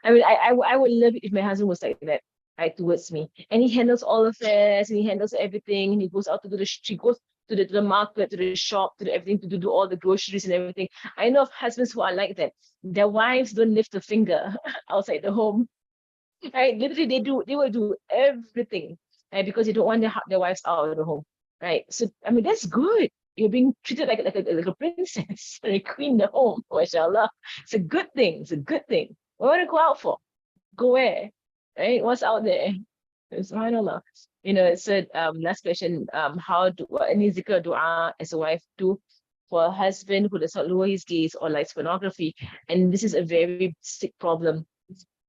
I mean, I would love it if my husband was like that, right, towards me. And he handles all affairs and he handles everything. And he goes out to do he goes to the market, to the shop, to everything, to do all the groceries and everything. I know of husbands who are like that. Their wives don't lift a finger outside the home. Right? Literally, they will do everything, right? Because they don't want their wives out of the home. Right. So I mean that's good. You're being treated like a princess or a queen in the home, mashallah. It's a good thing. It's a good thing. What want to go out for? Go where? Right? What's out there? Subhanallah. It said last question, how do any zikr dua as a wife do for a husband who does not lower his gaze or likes pornography? And this is a very sick problem.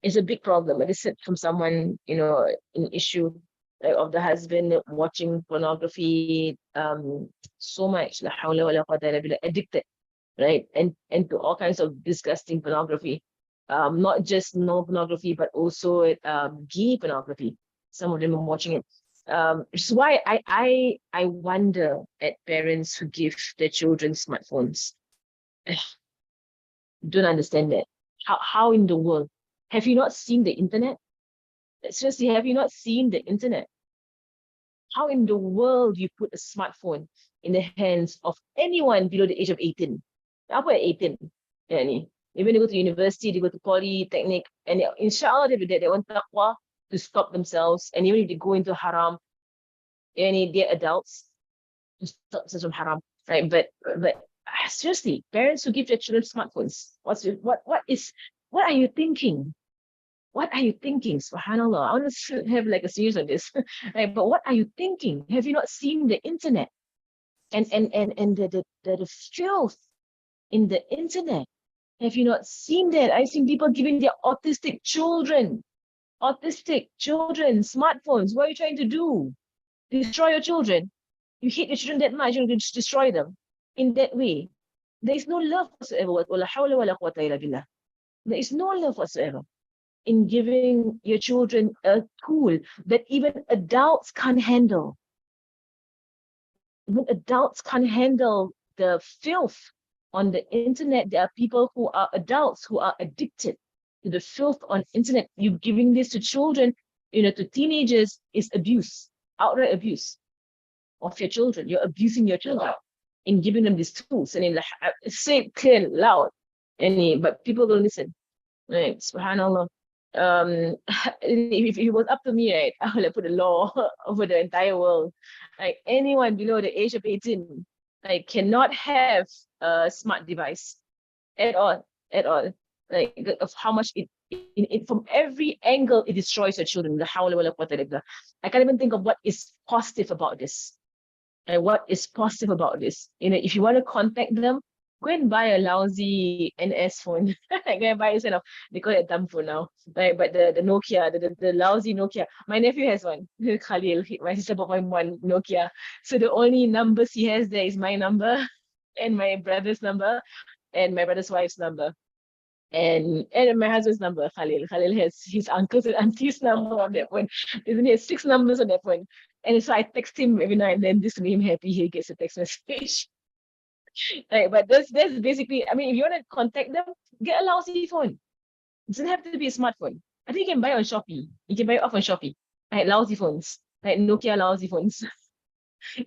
It's a big problem. It is said from someone, an issue of the husband watching pornography so much, la hawla wa la quwwata illa billah, addicted, right? And to all kinds of disgusting pornography. Not just no pornography, but also gay pornography. Some of them are watching it. Which is why I wonder at parents who give their children smartphones. Don't understand that. How in the world? Have you not seen the internet? Seriously, have you not seen the internet? How in the world you put a smartphone in the hands of anyone below the age of 18? Apa 18? Yani, even they go to university, they go to polytechnic, and inshallah they will that one taqwa, to stop themselves, and even if they go into haram, they're adults, to stop themselves from haram, right? But seriously, parents who give their children smartphones, what are you thinking? What are you thinking? Subhanallah. I want to have like a series on this. Right? But what are you thinking? Have you not seen the internet? And the filth in the internet? Have you not seen that? I've seen people giving their autistic children smartphones. What are you trying to do? Destroy your children? You hate your children that much, you're going to destroy them in that way. There is no love whatsoever. There is no love whatsoever in giving your children a tool that even adults can't handle. Even adults can't handle the filth on the internet. There are people who are adults who are addicted to the filth on internet. You giving this to children, to teenagers, is abuse, outright abuse of your children. You're abusing your children in giving them these tools. And say it clear, loud, but people don't listen. Right? Subhanallah. If it was up to me, right, I would have put a law over the entire world. Like anyone below the age of 18, like cannot have a smart device at all. Like of how much it from every angle it destroys your children. I can't even think of what is positive about this. And what is positive about this? If you want to contact them, go and buy a lousy NS phone. Go and buy yourself. They call it dumb phone now. Right? But the Nokia, the lousy Nokia. My nephew has one. Khalil, my sister bought my one Nokia. So the only numbers he has there is my number and my brother's number and my brother's wife's number. And my husband's number, Khalil. Khalil has his uncle's and auntie's number on that phone. He has 6 numbers on that phone. And so I text him every now and then just to make him happy. He gets a text message. Right, but that's basically, I mean, if you want to contact them, get a lousy phone. It doesn't have to be a smartphone. I think you can buy it on Shopee. You can buy it off on Shopee. Right, lousy phones. Like Nokia lousy phones.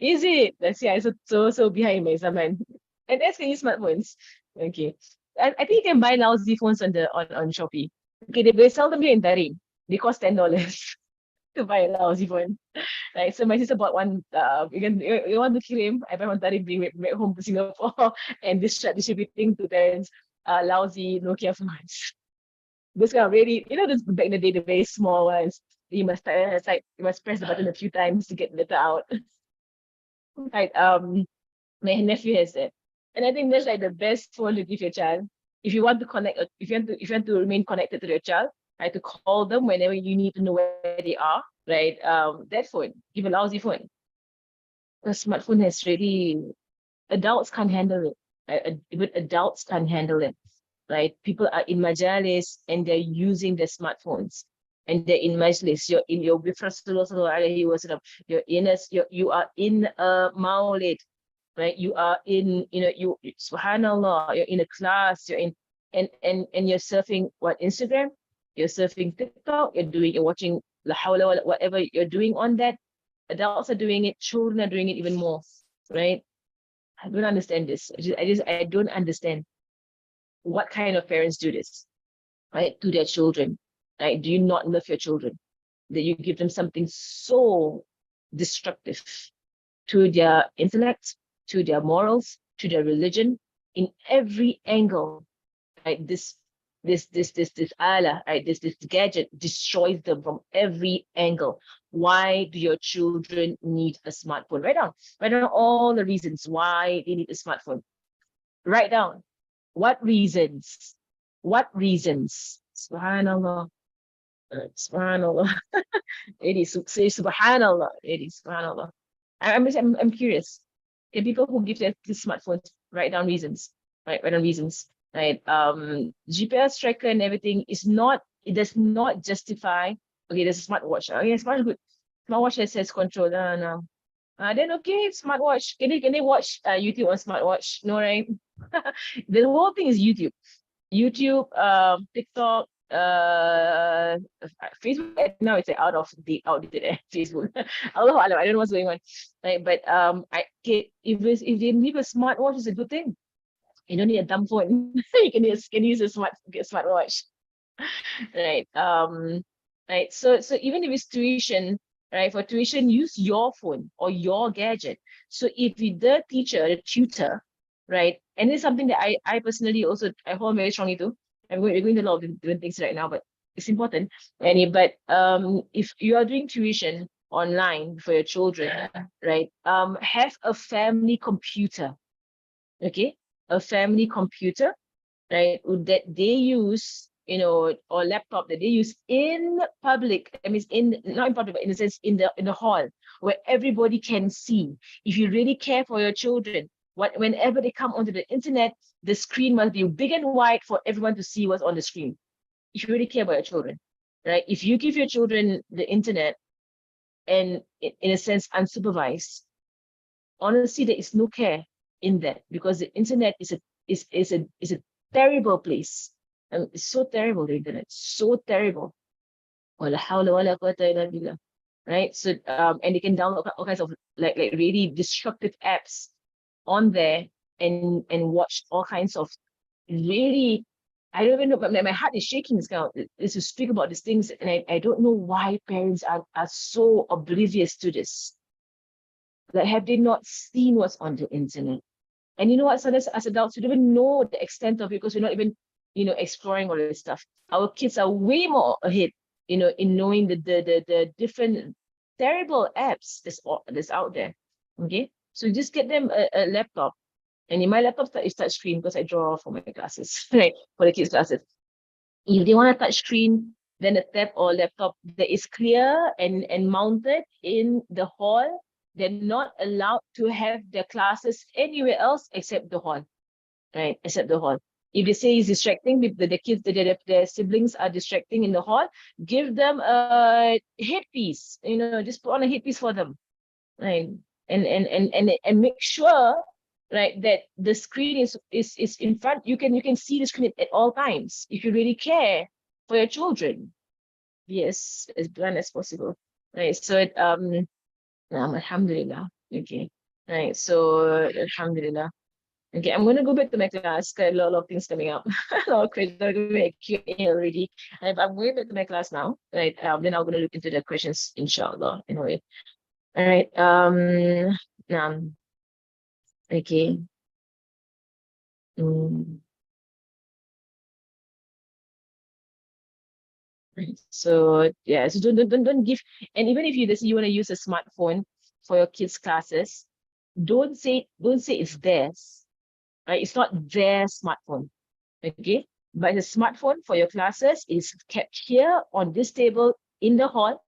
Is it? Let's see, I'm so behind my zaman. And that's can use smartphones. Okay. I think you can buy lousy phones on Shopee. Okay, they sell them here in Tarim. They cost $10 to buy a lousy phone. Right, so my sister bought one. You want to kill him? I buy one Tarim, bring it back home to Singapore, and distributing to parents lousy Nokia phones. This kind of really, this back in the day, the very small ones. You must press the button a few times to get the letter out. Right. My nephew has it. And I think that's like the best phone to give your child. If you want to connect, if you want to remain connected to your child, right, to call them whenever you need to know where they are, right? That phone, give a lousy phone. The smartphone has really, adults can't handle it. Right? Even adults can't handle it, right? People are in majalis and they're using their smartphones. And they're in majlis, you're with Rasulullah, you are in a maulid, right? You are in, subhanallah, you're in a class, you're in, and you're surfing Instagram, you're surfing TikTok, you're watching la hawla, whatever you're doing on that. Adults are doing it, children are doing it even more, right? I don't understand this. I don't understand what kind of parents do this, right, to their children. Right? Do you not love your children? That you give them something so destructive to their intellect, to their morals, to their religion, in every angle. Right? This ala, right? This gadget destroys them from every angle. Why do your children need a smartphone? Write down all the reasons why they need a smartphone. Write down what reasons. Subhanallah. Subhanallah. It is subhanallah. It is subhanallah. I'm curious. Can people who give their smartphones write down reasons? Right, write down reasons. Right. GPS tracker and everything it does not justify. Okay, there's a smartwatch. Oh yeah, smartwatch good. Smartwatch has control. No. Then okay, smartwatch. Can they watch YouTube on smartwatch? No, right? The whole thing is YouTube. TikTok, Facebook. Now it's outdated Facebook. Allah, I don't know what's going on. Right, but if they leave a smartwatch, it's a good thing. You don't need a dumb phone. You can use a smartwatch. Right. right? So even if it's tuition, right? For tuition, use your phone or your gadget. So if the teacher, the tutor, right? And it's something that I personally also I hold very strongly to. We're going to a lot of different things right now, but it's important. But if you are doing tuition online for your children, right? Have a family computer, okay? A family computer, right, that they use, or laptop that they use in public. I mean, in not in public, but in a sense, in the hall where everybody can see. If you really care for your children, whenever they come onto the internet, the screen must be big and wide for everyone to see what's on the screen. If you really care about your children, right? If you give your children the internet and in a sense unsupervised, honestly, there is no care in that, because the internet is a terrible place. It's so terrible, the internet, so terrible. Wala hawla wala quwwata illa billah. Right? So and they can download all kinds of like really destructive apps on there, and watch all kinds of really, I don't even know, but my heart is shaking this kind of, is to speak about these things, and I don't know why parents are so oblivious to this. Like, have they not seen what's on the internet? And you know what, sometimes as adults, we don't even know the extent of it, because we're not even, exploring all this stuff. Our kids are way more ahead, in knowing the different terrible apps that's out there. Okay. So just get them a laptop. And in my laptop is touch screen, because I draw for my classes, right? For the kids' classes. If they want a touch screen, then a tab or laptop that is clear and mounted in the hall, they're not allowed to have their classes anywhere else except the hall, right? Except the hall. If they say it's distracting, the kids, their siblings are distracting in the hall, give them a headpiece, just put on a headpiece for them, right? And make sure, right, that the screen is in front. You can see the screen at all times if you really care for your children. Yes, as blunt as possible. Right. So alhamdulillah. Okay. Right. So alhamdulillah. Okay, I'm gonna go back to my class. Got a lot of things coming up. A lot of questions. I'm gonna make Q&A already. And I'm going back to my class now. Right. Then I'm gonna look into the questions, inshallah. Anyway. All right. Okay. Mm. So yeah, so don't give, and even if you want to use a smartphone for your kids' classes, don't say it's theirs, right? It's not their smartphone, okay? But the smartphone for your classes is kept here on this table in the hall,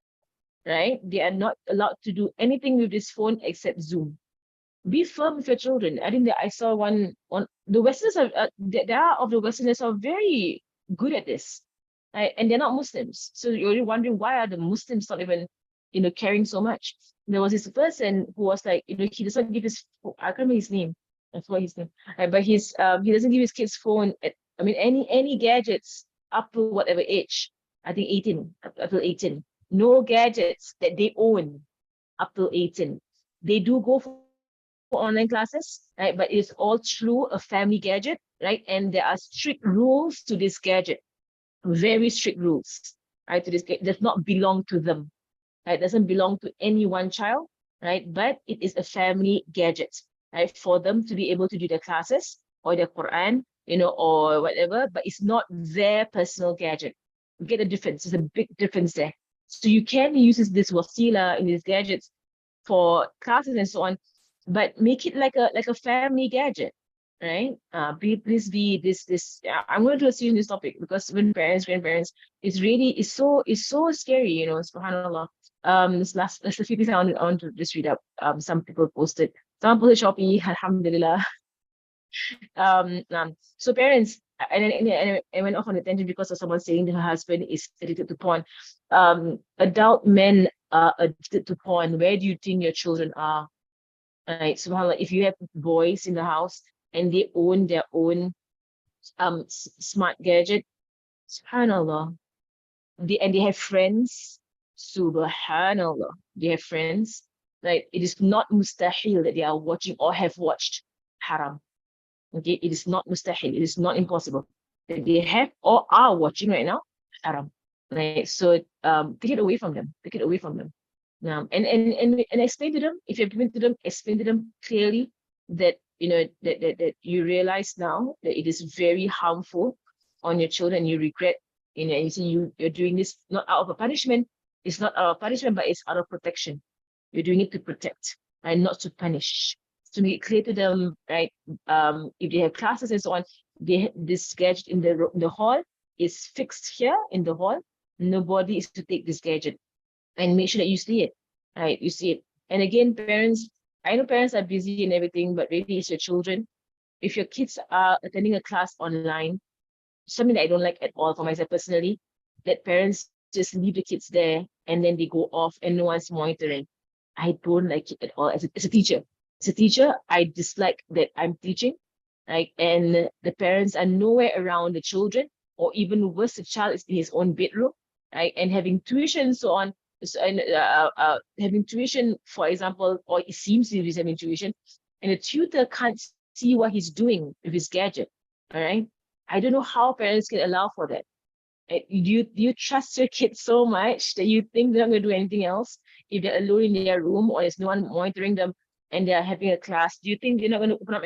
right? They are not allowed to do anything with this phone except Zoom. Be firm with your children. I think that I saw one the Westerners are there are of the Westerners are very good at this, right? And they're not Muslims, so you're wondering, why are the Muslims not even caring so much? There was this person who was like, he doesn't give his, I can't remember his name, I forgot his name, right? But he doesn't give his kids phone I mean any gadgets up to whatever age. I think 18, up to 18. No gadgets that they own up to 18. They do go for online classes, right? But it's all through a family gadget, right? And there are strict rules to this gadget, very strict rules, right? To this gadget, does not belong to them, right? It doesn't belong to any one child, right? But it is a family gadget, right? For them to be able to do their classes or their Quran, or whatever, but it's not their personal gadget. You get the difference. There's a big difference there. So you can use this wasila in these gadgets for classes and so on, but make it like a family gadget, right? Please be this. I'm going to assume this topic, because when parents, grandparents, it's so scary, subhanallah. There's a few things I want to just read up. Some people posted. Someone posted Shopee, alhamdulillah. So parents, and I went off on a tangent because of someone saying that her husband is addicted to porn. Adult men are addicted to porn. Where do you think your children are? Right. SubhanAllah, if you have boys in the house and they own their own smart gadget, SubhanAllah, and they have friends, SubhanAllah, they have friends. Like, it is not mustahil that they are watching or have watched haram. Okay, it is not mustahil, it is not impossible that they have or are watching right now haram. right? So take it away from them. Take it away from them. And explain to them, if you've given to them, explain to them clearly that that you realize now that it is very harmful on your children. You regret, and you see you're doing this not out of a punishment. It's not out of punishment, but it's out of protection. You're doing it to protect and not to punish. To make it clear to them, right? If they have classes and so on, this gadget in the hall is fixed here in the hall. Nobody is to take this gadget, and make sure that you see it, right? You see it. And again, parents, I know parents are busy and everything, but really it's your children. If your kids are attending a class online, something that I don't like at all for myself personally, that parents just leave the kids there and then they go off and no one's monitoring. I don't like it at all as a teacher. As a teacher, I dislike that I'm teaching, right? And the parents are nowhere around the children, or even worse, the child is in his own bedroom, right? And having tuition, so on. And having tuition, for example, or it seems to be having tuition, and the tutor can't see what he's doing with his gadget, all right? I don't know how parents can allow for that. Do you trust your kids so much that you think they're not going to do anything else if they're alone in their room or there's no one monitoring them and they're having a class? Do you think they're not going to open up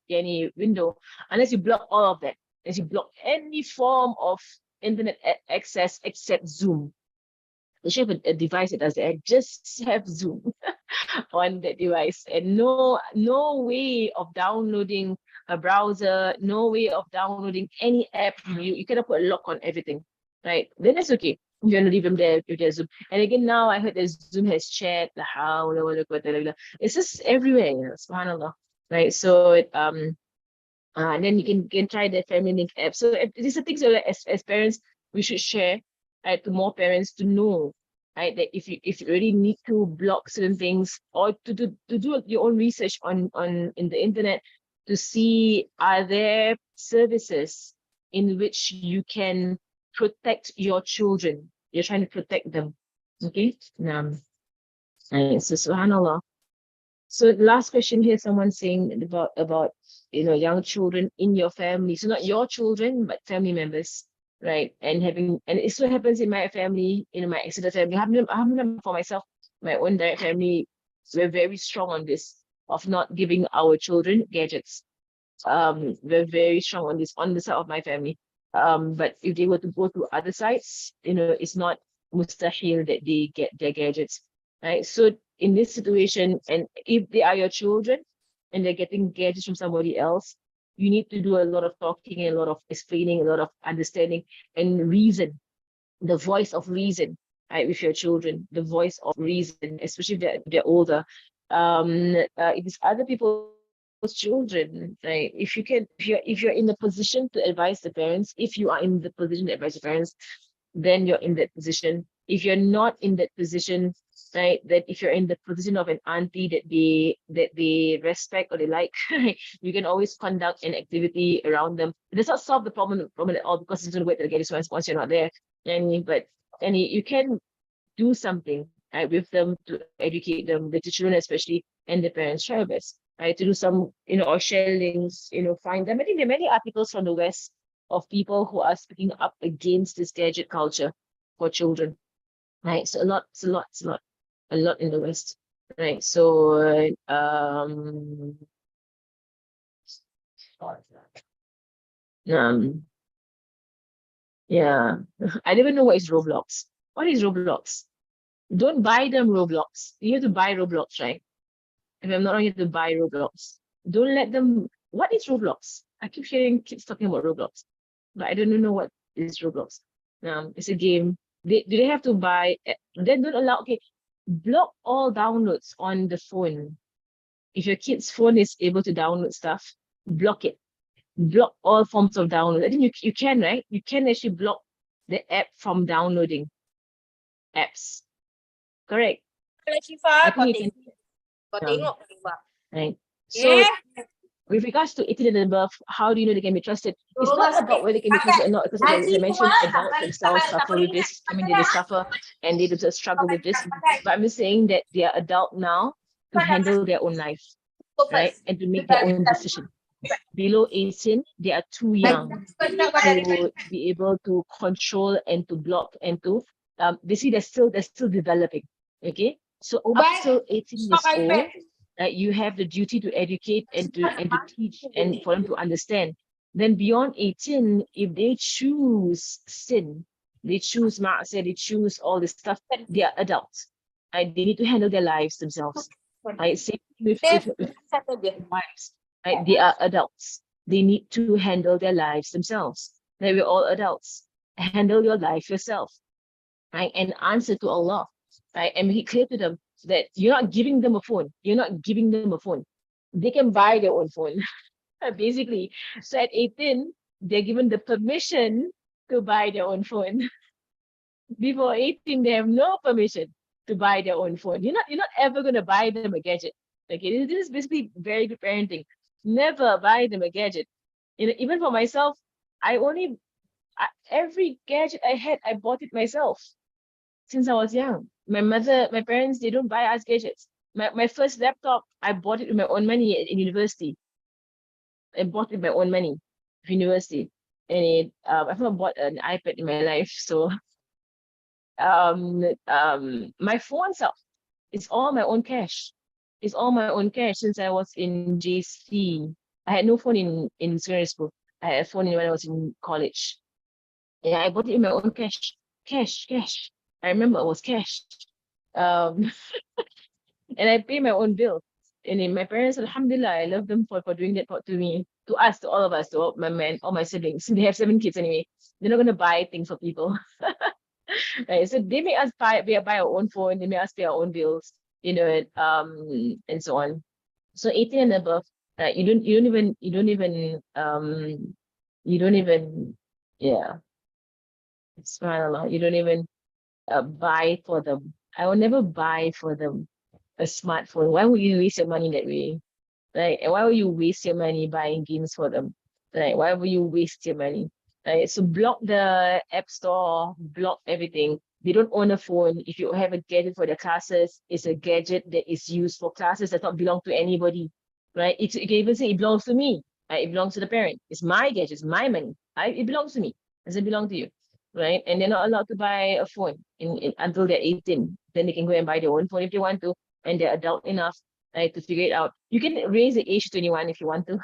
any window unless you block all of that? Unless you block any form of internet access except Zoom. They should have a device that does that. Just have Zoom on that device, and no way of downloading a browser, no way of downloading any app. You cannot put a lock on everything, right? Then that's okay. You're gonna leave them there if there's Zoom. And again, now I heard that Zoom has chat. It's just everywhere, subhanallah. Right. So and then you can try the family link app. So these are things that as parents we should share, right, to more parents to know, right, that if you really need to block certain things or to do your own research on in the internet to see are there services in which you can protect your children. You're trying to protect them. Okay. So subhanallah. So the last question here, someone saying about young children in your family. So not your children, but family members, right? And it so happens in my family, my extended family. I haven't for myself, my own direct family. We're very strong on this of not giving our children gadgets. We're very strong on this on the side of my family. But if they were to go to other sites, it's not mustahil that they get their gadgets, right? So in this situation, and if they are your children and they're getting gadgets from somebody else, you need to do a lot of talking and a lot of explaining, a lot of understanding and reason, the voice of reason, right, with your children, the voice of reason, especially if they're older. If it's other people's children, right? If you're in the position to advise the parents, if you are in the position to advise the parents, then you're in that position. If you're not in that position, right, that if you're in the position of an auntie that they respect or they like, you can always conduct an activity around them. It does not solve the problem at all because it's going to wait to get this once you're not there. And you can do something, right, with them to educate them, the children especially, and the parents. Try your best, right, to do some, or share links, find them. I think there are many articles from the West of people who are speaking up against this gadget culture for children, right? So a lot in the West, right? So yeah, I don't even know what is Roblox. What is Roblox? Don't buy them Roblox. You have to buy Roblox, right? If I'm not wrong, you have to buy Roblox. Don't let them. What is Roblox? I keep hearing kids talking about Roblox, but I don't know what is Roblox. It's a game. Do they have to buy? Then don't allow. Okay, block all downloads on the phone. If your kid's phone is able to download stuff, block it. Block all forms of download. I think you can, right? You can actually block the app from downloading apps. Correct. I think you can. Right. So with regards to 18 and above, how do you know they can be trusted? It's not about whether they can be trusted or not, because as I mentioned, adults themselves suffer with this. I mean, they suffer and they themselves struggle with this. But I'm just saying that they are adult now to handle their own life, right? And to make their own decision. below 18, they are too young to be able to control and to block and to basically they're still developing. Okay, so up till 18 years old, you have the duty to educate and to teach and for them to understand. Then beyond 18, if they choose sin, they choose ma'aseh, they choose all this stuff, they are adults. Right? They need to handle their lives themselves. Right? Same with wives. Right? They are adults. They need to handle their lives themselves. Right? We're all adults. Handle your life yourself. Right? And answer to Allah. Right? And make it clear to them that you're not giving them a phone. You're not giving them a phone. They can buy their own phone. Basically. So at 18, they're given the permission to buy their own phone. Before 18, they have no permission to buy their own phone. You're not ever gonna buy them a gadget. Okay, this is basically very good parenting. Never buy them a gadget. Even for myself, every gadget I had, I bought it myself since I was young. My parents, they don't buy us gadgets. My first laptop, I bought it with my own money in university. I bought it with my own money for university. And I've not bought an iPad in my life. So my phone stuff, it's all my own cash. It's all my own cash since I was in JC. I had no phone in secondary school. I had a phone when I was in college. Yeah, I bought it in my own cash. Cash. I remember it was cash. Um, and I pay my own bill. And then my parents, alhamdulillah, I love them for doing that to me, to us, to all of us, to all my siblings. They have 7 kids anyway. They're not gonna buy things for people. Right. So they make us buy our own phone, they make us pay our own bills, and so on. So 18 and above, you don't even yeah. Subhanallah, you don't even buy for them. I will never buy for them a smartphone. Why would you waste your money that way? Right? And why would you waste your money buying games for them? Right? Why would you waste your money? Right? So block the app store, block everything. They don't own a phone. If you have a gadget for their classes, it's a gadget that is used for classes that don't belong to anybody. Right? You can even say it belongs to me. Right? It belongs to the parent. It's my gadget, it's my money. It belongs to me. It doesn't belong to you. Right? And they're not allowed to buy a phone until they're 18. Then they can go and buy their own phone if they want to, and they're adult enough, right, to figure it out. You can raise the age to 21 if you want to,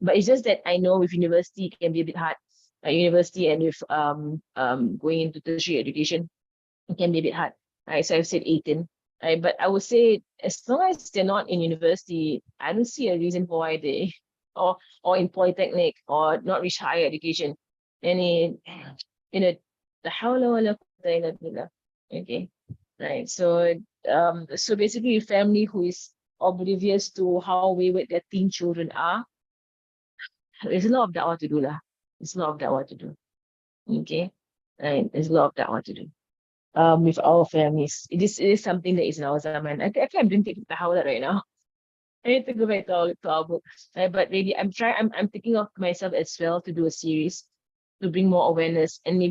but it's just that I know with university it can be a bit hard. University and with going into tertiary education, it can be a bit hard. Right, so I've said 18. Right, but I would say as long as they're not in university, I don't see a reason for why they or in polytechnic or not reach higher education. Any the hawla wala quwwata illa billah. Okay. Right. So basically family who is oblivious to how wayward their teen children are, there's a lot of da'wah to do lah. There's a lot of da'wah to do. Okay. Right. There's a lot of da'wah to do. With our families. It is something that is in our zaman. I think I'm doing the hawla right now. I need to go back to our book. But really I'm thinking of myself as well to do a series to bring more awareness, and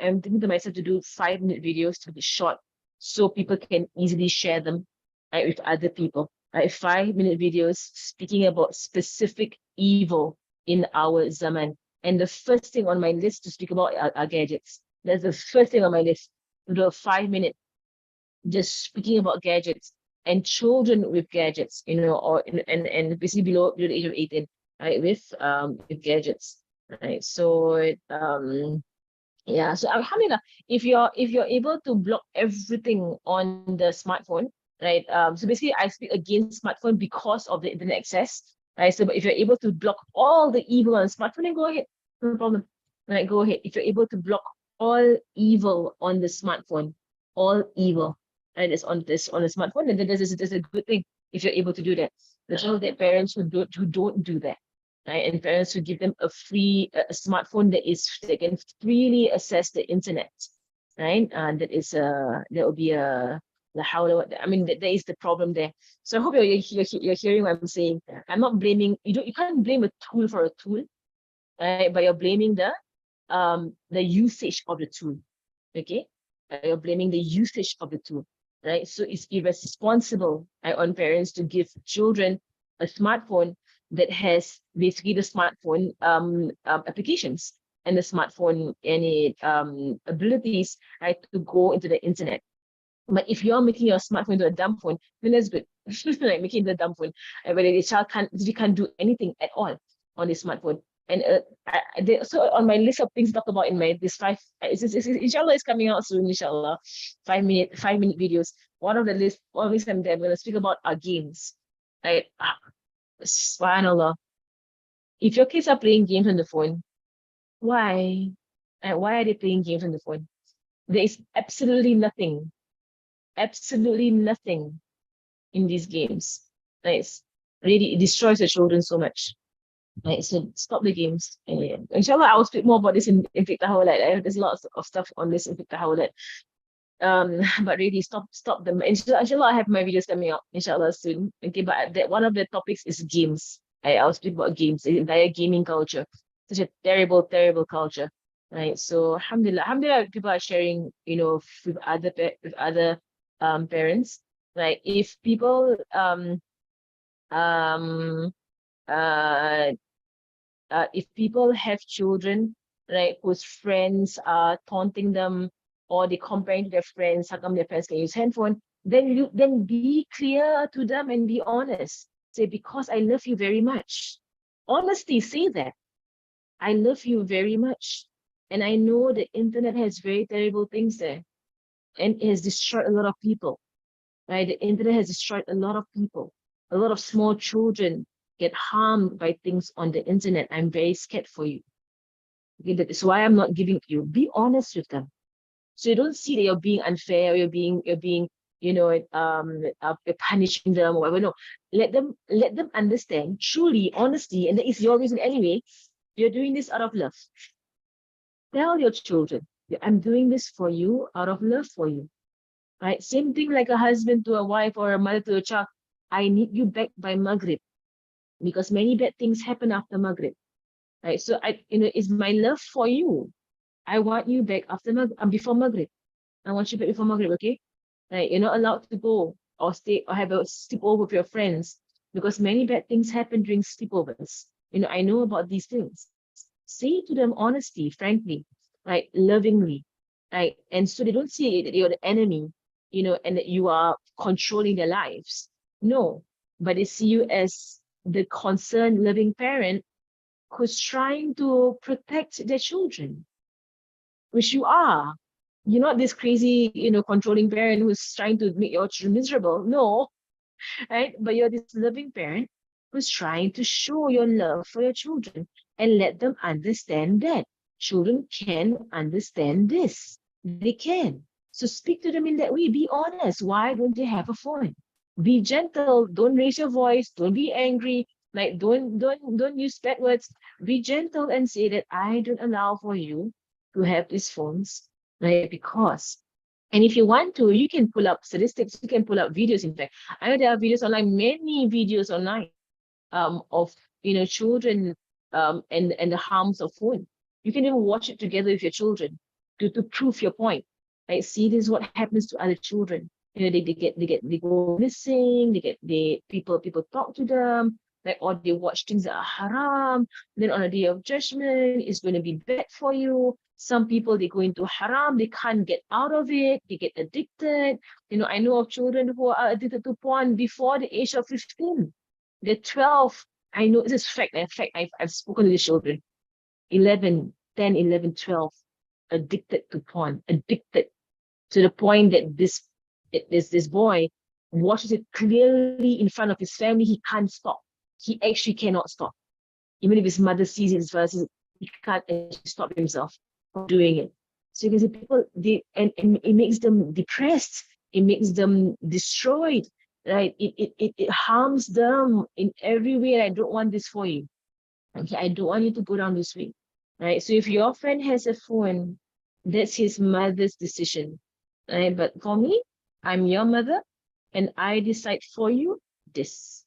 I'm thinking to myself to do 5-minute videos to be short so people can easily share them, right, with other people. Right? 5-minute videos speaking about specific evil in our zaman. And the first thing on my list to speak about are gadgets. That's the first thing on my list. To do a 5-minute just speaking about gadgets and children with gadgets, and basically below the age of 18, right, with gadgets. Right. So yeah, so alhamdulillah, if you're able to block everything on the smartphone, right? So basically I speak against smartphone because of the internet access. Right. So but if you're able to block all the evil on the smartphone, then go ahead. No problem. Right, go ahead. If you're able to block all evil on the smartphone, all evil, and it's on the smartphone, then there's a good thing if you're able to do that. There's no that parents who don't do that. Right? And parents who give them a free smartphone that can freely access the internet, right? And that will be I mean that there is the problem there. So I hope you're hearing what I'm saying. I'm not blaming you can't blame a tool for a tool, right? But you're blaming the usage of the tool. Okay, you're blaming the usage of the tool, right? So it's irresponsible, right, on parents to give children a smartphone that has basically the smartphone applications and the smartphone any abilities, right, to go into the internet. But if you're making your smartphone into a dumb phone, then that's good. Like making the dumb phone, where the child can't do anything at all on the smartphone. And so on my list of things to talk about in my this five, inshallah it's coming out soon. Inshallah, 5 minute videos. One of the list, one of the things I'm going to speak about are games. Right? Subhanallah. If your kids are playing games on the phone, why? And why are they playing games on the phone? There is absolutely nothing in these games. Right? Really, it destroys the children so much. Right? So stop the games. And inshallah, I will speak more about this in Fiqh Tahawalat. There's lots of stuff on this in Fiqh Tahawalat. But really stop them. Inshallah, I have my videos coming out, inshallah, soon. Okay, but one of the topics is games. I'll speak about games, the entire gaming culture. Such a terrible, terrible culture. Right. So alhamdulillah, people are sharing, with other parents. Right. If people um uh if people have children, right, whose friends are taunting them or they comparing to their friends, how come their parents can use handphone, then be clear to them and be honest. Say, because I love you very much. Honestly, say that. I love you very much. And I know the internet has very terrible things there. And it has destroyed a lot of people. Right? The internet has destroyed a lot of people. A lot of small children get harmed by things on the internet. I'm very scared for you. Okay, that is why I'm not giving you. Be honest with them. So you don't see that you're being unfair, or you're being, you're punishing them or whatever. No, let them understand truly, honestly, and that is your reason anyway. You're doing this out of love. Tell your children, I'm doing this for you out of love for you. Right? Same thing like a husband to a wife or a mother to a child. I need you back by Maghrib, because many bad things happen after Maghrib. Right? So it's my love for you. I want you back before Maghrib. I want you back before Maghrib, okay? Right? You're not allowed to go or stay or have a sleepover with your friends, because many bad things happen during sleepovers. I know about these things. Say to them honestly, frankly, right? Lovingly, right? And so they don't see that you're the enemy, and that you are controlling their lives. No, but they see you as the concerned, loving parent who's trying to protect their children, which you are. You're not this crazy, controlling parent who's trying to make your children miserable. No, right? But you're this loving parent who's trying to show your love for your children and let them understand that children can understand this. They can. So speak to them in that way. Be honest. Why don't they have a phone? Be gentle. Don't raise your voice. Don't be angry. Like don't use bad words. Be gentle and say that I don't allow for you to have these phones, right? Because, and if you want to, you can pull up statistics, you can pull up videos. In fact, I know there are videos online, many videos online, of children, and the harms of phone. You can even watch it together with your children to prove your point. Like, see, this is what happens to other children. They go missing, people talk to them, like, or they watch things that are haram. Then on a day of judgment, it's going to be bad for you. Some people, they go into haram, they can't get out of it, they get addicted. I know of children who are addicted to porn before the age of 15. They're 12. I know this is fact. In fact, I've spoken to the children. 11, 10, 11, 12, addicted to porn, addicted to the point that this boy watches it clearly in front of his family. He can't stop. He actually cannot stop. Even if his mother sees it versus, he can't actually stop himself from doing it. So you can see people, and it makes them depressed. It makes them destroyed, right? It harms them in every way. And I don't want this for you. Okay, I don't want you to go down this way, right? So if your friend has a phone, that's his mother's decision, right? But for me, I'm your mother, and I decide for you this,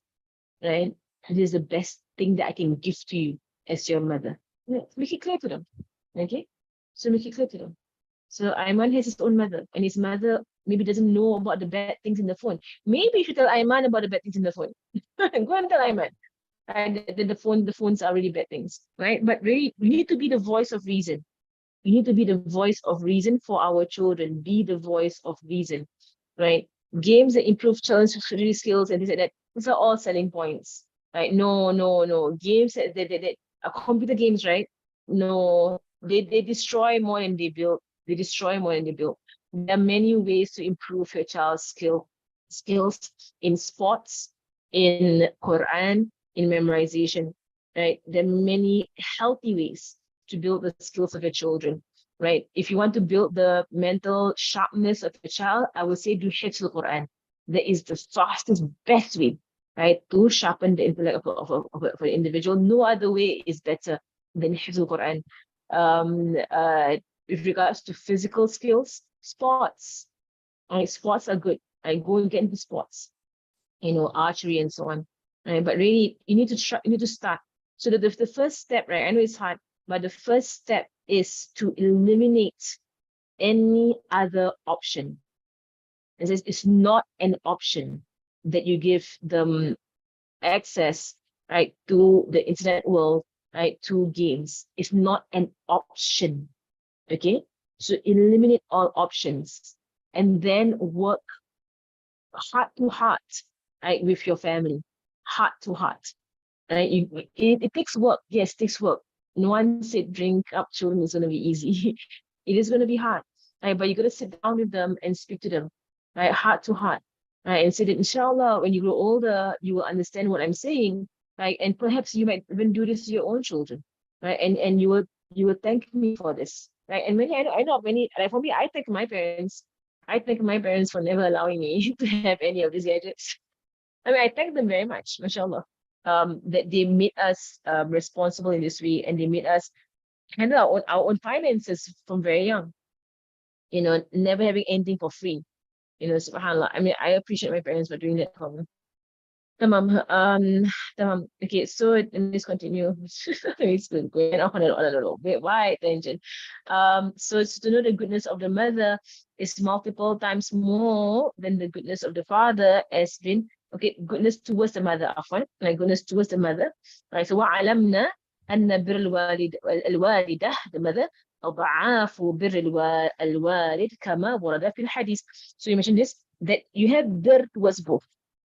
right? This is the best thing that I can give to you as your mother. Make it clear to them, okay? So make it clear to them. So Ayman has his own mother, and his mother maybe doesn't know about the bad things in the phone. Maybe you should tell Ayman about the bad things in the phone. Go and tell Ayman. right? The phones are really bad things, right? But really, we need to be the voice of reason. We need to be the voice of reason for our children. Be the voice of reason, right? Games that improve challenge skills and things like that. These are all selling points, right? No, no, no. Games that are computer games, right? No, they destroy more than they build. They destroy more than they build. There are many ways to improve your child's skills in sports, in Quran, in memorization, right? There are many healthy ways to build the skills of your children, right? If you want to build the mental sharpness of your child, I would say do Hifz al-Quran. That is the fastest, best way, right? To sharpen the intellect of an individual. No other way is better than Hifz al-Quran. With regards to physical skills, sports, right? Sports are good. I go and get into sports, archery and so on. Right? But really, you need to try, you need to start. So the first step, right? I know it's hard, but the first step is to eliminate any other option. It says it's not an option that you give them access, right, to the internet world, right, to games. It's not an option. Okay? So eliminate all options and then work heart to heart, right, with your family, heart to heart. Right? It takes work. Yes, it takes work. No one said bring up children is going to be easy. It is going to be hard, right? But you got to sit down with them and speak to them, right, heart to heart, right, and say that inshallah, when you grow older, you will understand what I'm saying, right, and perhaps you might even do this to your own children, right, and you will thank me for this, right, and many I know many like for me, I thank my parents for never allowing me to have any of these gadgets. I mean, I thank them very much, mashallah, that they made us responsible in this way and they made us handle our own finances from very young, never having anything for free, subhanAllah. I mean, I appreciate my parents for doing that for me. Tamam, tamam. Okay, so let's continue. It's been going on and on. Wait, why tangent? So to know the goodness of the mother is multiple times more than the goodness of the father has been. Okay, goodness towards the mother, afwan, like goodness towards the mother. Right, so وَعَلَمْنَا أَنَّ بِرَ الْوَالِدَةِ the mother أضعاف بر الوالد كما ورد في الحديث. So you mentioned this, that you have bir towards both.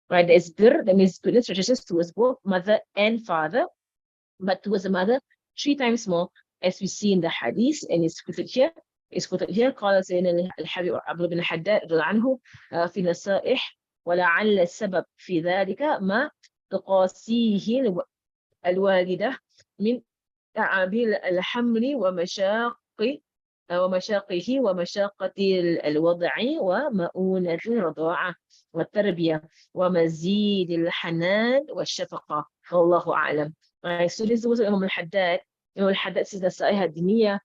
Right, there's bir, that means goodness stretches towards both mother and father, but towards the mother 3 times more, as we see in the hadith, and it's quoted here. قال سيدنا الحبيب عبد بن حداد رضي الله عنه في نصائح ولعل السبب في ذلك ما تقاسيه الوالدة من تعابير الحمل ومشاقه ومشاقة الوضع ومؤونة الرضاعة والتربية ومزيد الحنان والشفقة والله أعلم. Right, so this was Imam al-Haddad. Imam al-Haddad says that Sahih Diniyah,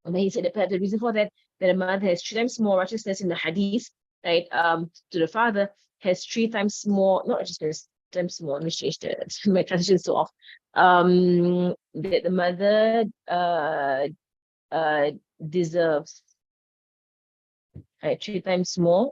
and then he said the reason for that a mother has 3 times more righteousness in the hadith, right, to the father has 3 times more, not righteousness, times more, let me change my transition so off. That the mother deserves, right, 3 times more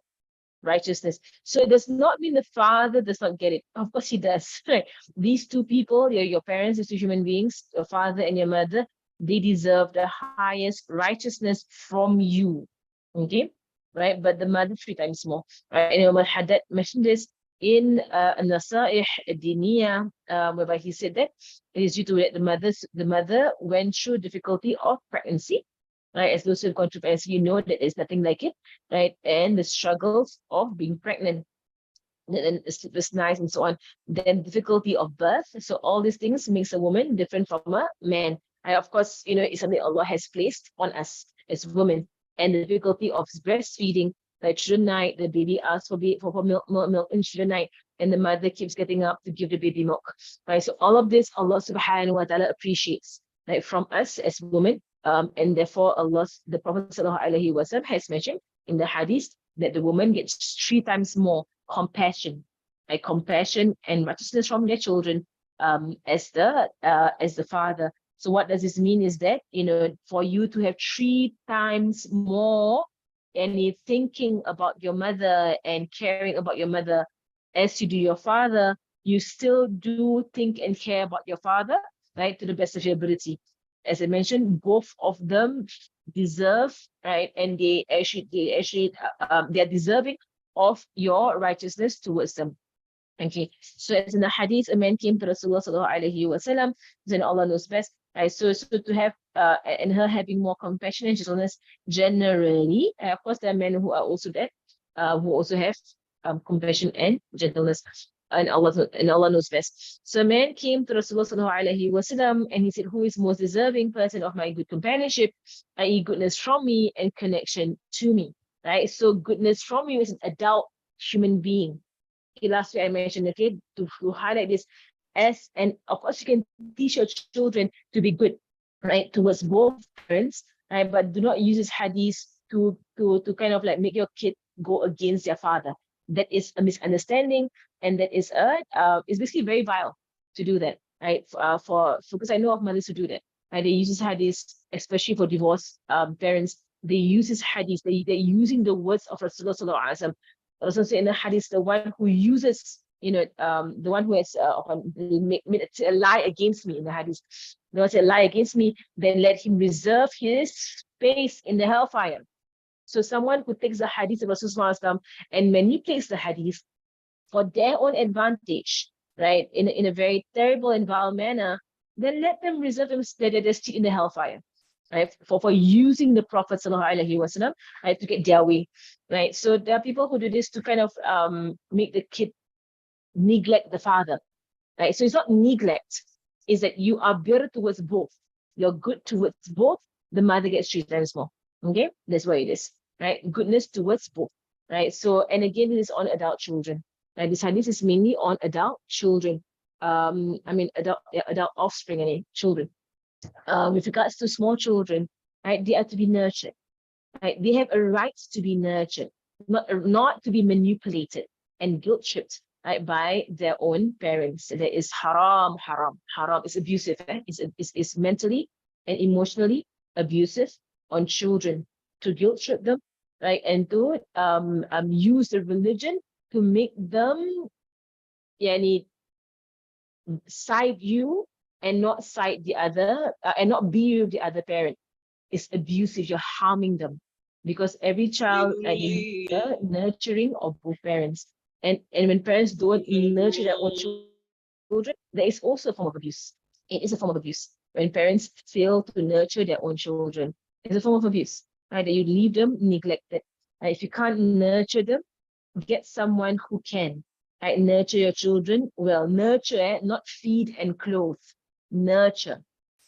righteousness. So it does not mean the father does not get it. Of course he does. Right? These two people, your parents, these two human beings, your father and your mother, they deserve the highest righteousness from you. Okay? Right? But the mother 3 times more. Right? And Imam Haddad mentioned this in Nasaih Diniyah, whereby he said that it is due to that the mother went through difficulty of pregnancy. Right, as those who have gone through pregnancy, you know that there's nothing like it, right? And the struggles of being pregnant, and it's nice and so on. Then difficulty of birth. So all these things makes a woman different from a man. And of course, it's something Allah has placed on us as women. And the difficulty of breastfeeding, like through the night, the baby asks for milk in through the night, and the mother keeps getting up to give the baby milk. Right. So all of this, Allah subhanahu wa ta'ala appreciates, like, from us as women. And therefore, the Prophet ﷺ has mentioned in the hadith that the woman gets 3 times more compassion, like compassion and righteousness from their children, as the father. So what does this mean is that, for you to have 3 times more any thinking about your mother and caring about your mother as you do your father, you still do think and care about your father, right, to the best of your ability. As I mentioned, both of them deserve, right, and they are deserving of your righteousness towards them. Okay, so as in the hadith, a man came to Rasulullah sallallahu alaihi wasallam, then Allah knows best. Right, so to have and her having more compassion and gentleness generally. Of course, there are men who are also that, who also have compassion and gentleness, and Allah knows best. So a man came to Rasulullah sallallahu alaihi wasallam, and he said, "Who is most deserving person of my good companionship, i.e., goodness from me and connection to me?" Right. So goodness from you is an adult human being. Okay, last week I mentioned, okay, to highlight this as, and of course you can teach your children to be good, right, towards both parents, right, but do not use this hadith to kind of like make your kid go against their father. That is a misunderstanding, and that is is basically very vile to do that, right? Because I know of mothers who do that, right? They use this hadith, especially for divorced parents. They use this hadith. They're using the words of Rasulullah sallallahu alaihi wasallam. Also say in the hadith, the one who uses, the one who has made a lie against me in the hadith, the one a lie against me, then let him reserve his space in the hellfire. So someone who takes the hadith of Rasulullah and manipulates the hadith for their own advantage, right, in a very terrible and vile manner, then let them reserve them their seat in the hellfire, right, for using the Prophet sallallahu alaihi wasallam, right, to get their way, right. So there are people who do this to kind of make the kid neglect the father, right. So it's not neglect, is that you are better towards both. You're good towards both. The mother gets 3 times more. Okay, that's what it is, right? Goodness towards both, right? So, and again, it is on adult children. Right? This hadith is mainly on adult children. Adult offspring and children. With regards to small children, right, they are to be nurtured. Right? They have a right to be nurtured, not to be manipulated and guilt tripped, right, by their own parents. That is haram. It's abusive. It's mentally and emotionally abusive on children to guilt trip them, right, and to use the religion to make them side you and not side the other, and not be with the other parent. Is abusive. You're harming them, because every child needs the nurturing of both parents. And when parents don't nurture their own children, there is also a form of abuse. It is a form of abuse. When parents fail to nurture their own children, it's a form of abuse, right? That you leave them neglected. Right? If you can't nurture them, get someone who can. Right? Nurture your children well. Nurture, not feed and clothe. Nurture.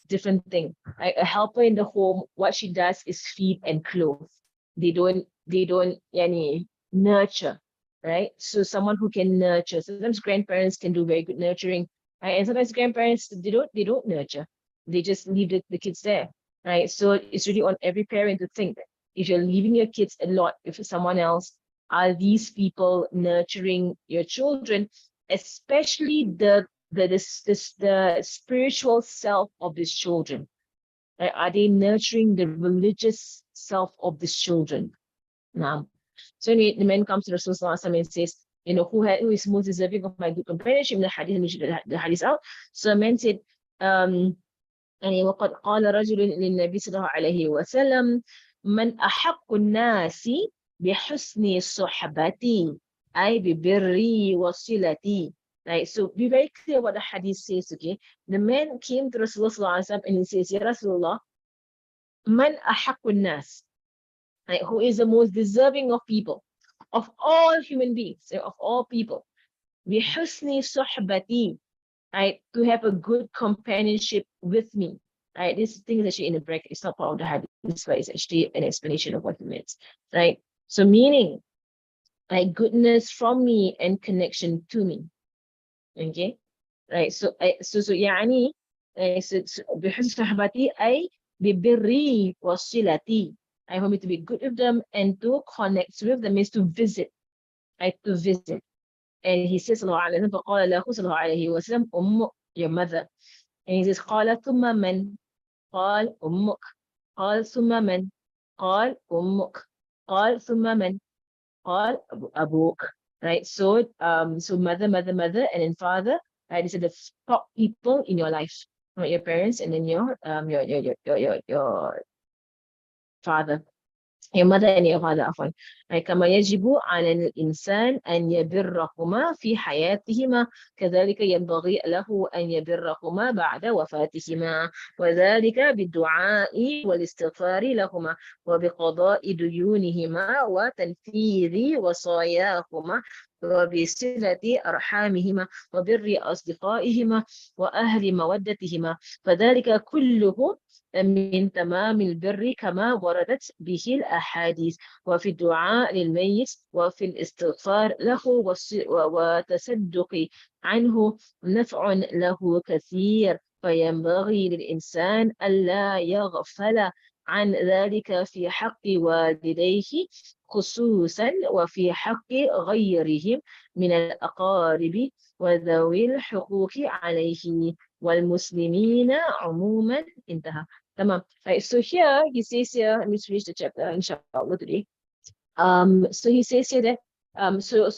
Different thing. Right? A helper in the home, what she does is feed and clothe. They don't nurture, right? So someone who can nurture. Sometimes grandparents can do very good nurturing, right? And sometimes grandparents they don't nurture. They just leave the kids there, right? So it's really on every parent to think that if you're leaving your kids a lot with someone else, are these people nurturing your children, especially the spiritual self of these children? Right? Are they nurturing the religious self of these children? Now, so the man comes to Rasulullah and says, who is most deserving of my good companionship? The hadith out. So a man said, وقد قال رجل للنبي صلى الله عليه وسلم من أحق الناس بحسن صحبتي أي ببري وصلتي. Right, so be very clear what the hadith says. Okay, the man came to Rasulullah and he says, Ya Rasulullah, man ahaqqun nas, right, who is the most deserving of people, of all human beings, of all people, bihusni suhbati, right, to have a good companionship with me. Right, this thing is actually in the bracket. It's not part of the hadith, but it's actually an explanation of what it means. Right, so meaning, like, goodness from me and connection to me. Okay, right, so يعني بحسن صحبتي أي ببري وصلتي. I want me to be good with them and to connect with them, means to visit, right, to visit. And he says, فقال له صلى الله عليه وسلم أمك, your mother. And he says, قال ثم من, قال أمك, قال ثم من, قال أمك, قال ثم من, قال أبوك. right? So so mother, and then father, right? These are the top people in your life, right? Your parents, and then your father. Your mother and your father عفوا. كما يجب على الإنسان أن يبرهما في حياتهما كذلك ينبغي له أن يبرهما بعد وفاتهما وذلك بالدعاء والاستغفار لهما وبقضاء ديونهما وتنفيذ وصاياهما وبصلة أرحامهما وبر أصدقائهما وأهل مودتهما فذلك كله من تمام البر كما وردت به الأحاديث وفي الدعاء للميت وفي الاستغفار له وتصدق عنه نفع له كثير فينبغي للإنسان ألا يغفل عن ذلك في حق والديه خصوصا وفي حق غيرهم من الأقارب وذوي الحقوق عليه والمسلمين عموما انتهى. Tamam. Right. So here he says here, let me finish the chapter, inshallah, today. So he says here that so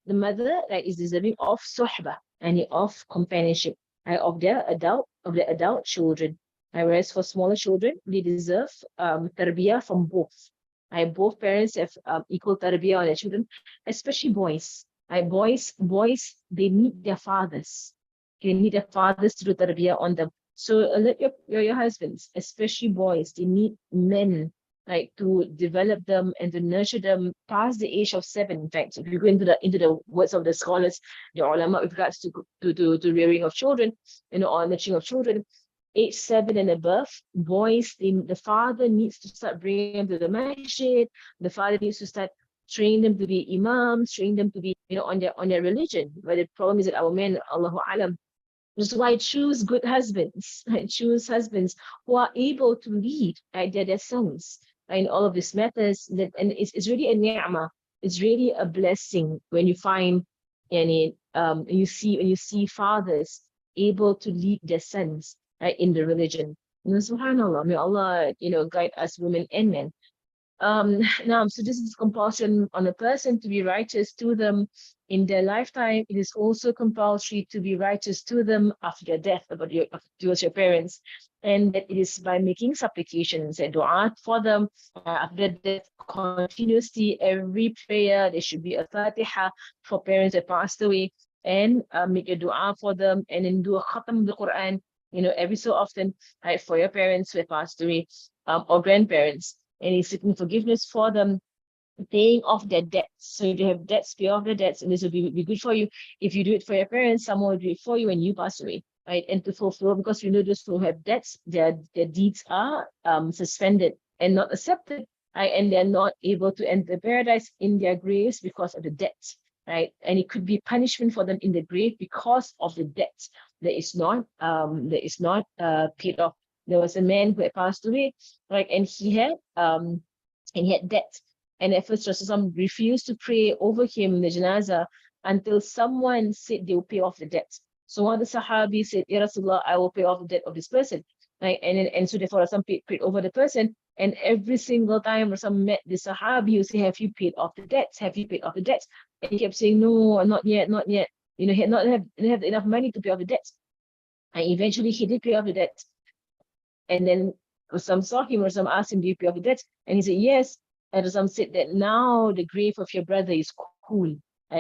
the mother, right, is deserving of suhbah and of companionship, right, of the adult children. Right, whereas for smaller children, they deserve tarbiyah from both. Right, both parents have equal tarbiyah on their children, especially boys. Right, boys, they need their fathers. They need their fathers to do tarbiyah on them. So let your husbands, especially boys, they need men, like, to develop them and to nurture them past the age of 7. In fact, if you go into the words of the scholars, the ulama, with regards to rearing of children, or nurturing of children, age 7 and above, boys, the father needs to start bringing them to the masjid. The father needs to start training them to be imams, training them to be, on their religion. But the problem is that our men, Allahu alam, that's why choose good husbands, right? Choose husbands who are able to lead, right, their sons, right, in all of these matters. And it's really a ni'mah. It's really a blessing when you find, and you see fathers able to lead their sons, right, in the religion. Subhanallah, may Allah, guide us, women and men. Now, so this is compulsion on a person to be righteous to them in their lifetime. It is also compulsory to be righteous to them after their death, towards your parents. And that it is by making supplications and dua for them after death continuously. Every prayer, there should be a fatiha for parents that passed away, and make a dua for them, and then do a khatam of the Quran, every so often, right, for your parents who have passed away, or grandparents. And he's seeking forgiveness for them, paying off their debts. So if you have debts, pay off the debts, and this will be good for you. If you do it for your parents, someone will do it for you when you pass away, right? And to fulfill, because we know those who have debts, their deeds are suspended and not accepted, right? And they're not able to enter paradise in their graves because of the debts, right? And it could be punishment for them in the grave because of the debts that is not paid off. There was a man who had passed away, right, and he had debt. And at first Rasulullah refused to pray over him, the janazah, until someone said they will pay off the debt. So one of the Sahabi said, Ya Rasulullah, I will pay off the debt of this person. Right? And so therefore Rasulullah prayed over the person. And every single time Rasulullah met the Sahabi, he would say, have you paid off the debts? Have you paid off the debts? And he kept saying, no, not yet, not yet. He had not have enough money to pay off the debts. And eventually he did pay off the debt. And then Rasul saw him, Rasul asked him, do you pay off the debt? And he said, yes. And Rasul said that now the grave of your brother is cool.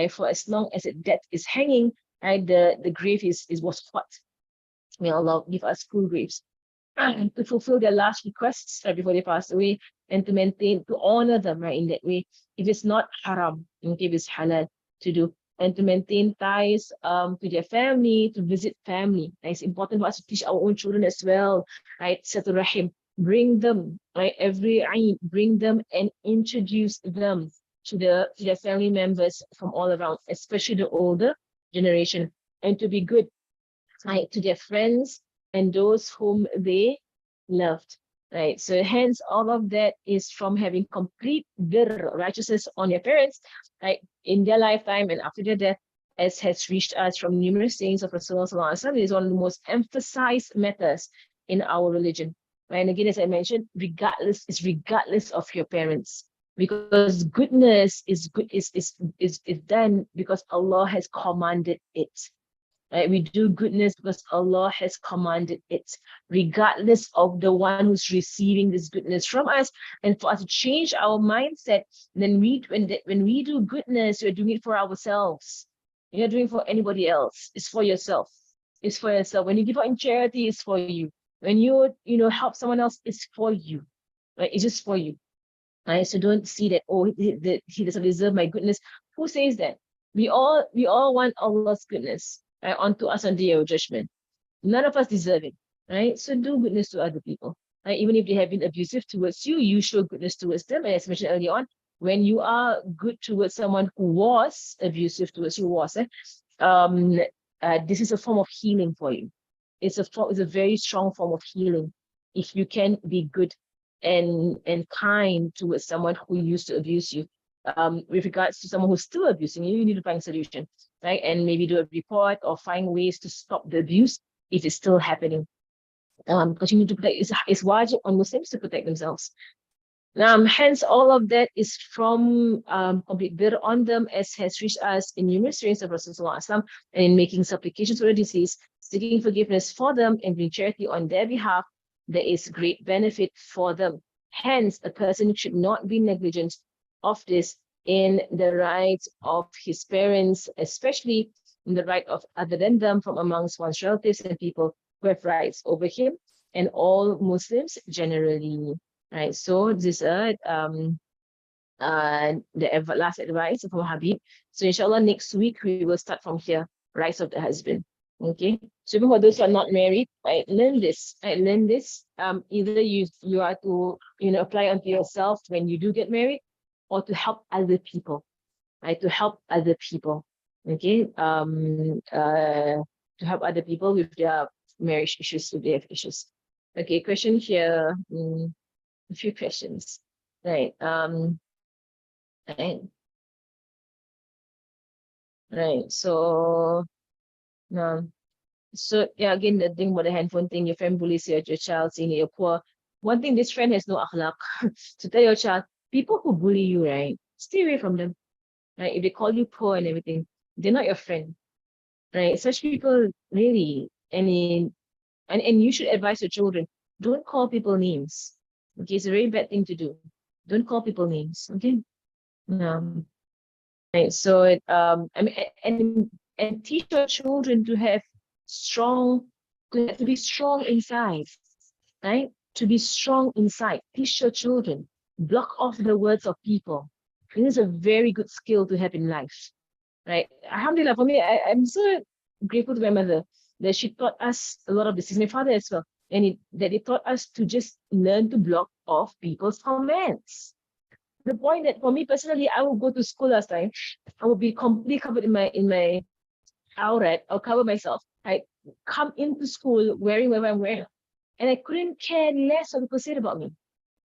For as long as the debt is hanging, the grave was hot. May Allah give us cool graves. To fulfill their last requests before they pass away, and to honor them, right, in that way. If it's not haram, if it's halal to do. And to maintain ties to their family, to visit family. It's important for us to teach our own children as well, right? Satul Rahim, bring them, right? Every Eid, bring them and introduce them to their family members from all around, especially the older generation, and to be good, right, to their friends and those whom they loved. Right, so hence all of that is from having complete righteousness on your parents, right, in their lifetime and after their death, as has reached us from numerous sayings of Rasulullah. It is one of the most emphasized matters in our religion. Right? And again, as I mentioned, regardless of your parents. Because goodness is good is done because Allah has commanded it. Right? We do goodness because Allah has commanded it, regardless of the one who's receiving this goodness from us. And for us to change our mindset, then when we do goodness, we're doing it for ourselves. You're not doing it for anybody else. It's for yourself. It's for yourself. When you give out in charity, it's for you. When help someone else, it's for you. Right? It's just for you. Right? So don't see that, oh, he doesn't deserve my goodness. Who says that? We all want Allah's goodness, right, onto us on the day of judgment. None of us deserve it, right? So do goodness to other people. Right? Even if they have been abusive towards you, you show goodness towards them. And as mentioned earlier on, when you are good towards someone who was abusive towards you, um, this is a form of healing for you. It's a very strong form of healing if you can be good and kind towards someone who used to abuse you. With regards to someone who's still abusing you, you need to find a solution, right? And maybe do a report or find ways to stop the abuse if it's still happening. Because you need to protect, it's wajib on Muslims to protect themselves. Hence, all of that is from complete birr on them, as has reached us in numerous reigns of Rasulullah and in making supplications for the deceased, seeking forgiveness for them, and doing charity on their behalf. There is great benefit for them. Hence, a person should not be negligent of this in the rights of his parents, especially in the right of other than them from amongst one's relatives and people who have rights over him, and all Muslims generally. Right, so this is the last advice from Habib. So inshallah, next week we will start from here, rights of the husband. Okay, so for those who are not married, right, learn this. Right, learn this. Either you are to apply onto yourself when you do get married, or to help other people. Right, to help other people. Okay, to help other people with their marriage issues, if they have issues. Okay, question here. A few questions. Right. Right. Right. So yeah, again, the thing about the handphone thing, your friend bullies your child saying that you're poor. One thing, this friend has no akhlaq. To tell your child, people who bully you, right, stay away from them. Right? If they call you poor and everything, they're not your friend. Right? Such people really, and you should advise your children, don't call people names. Okay, it's a very bad thing to do. Don't call people names. Okay. Um, right. So I mean, and teach your children to have strong, to be strong inside, right? To be strong inside. Teach your children. Block off the words of people. It is a very good skill to have in life, right? Alhamdulillah, for me, I'm so grateful to my mother that she taught us a lot of this, my father as well, and that they taught us to just learn to block off people's comments. The point that for me personally, I would go to school last time, I would be completely covered in my outfit. I'll cover myself. I come into school wearing whatever I'm wearing, and I couldn't care less what people said about me.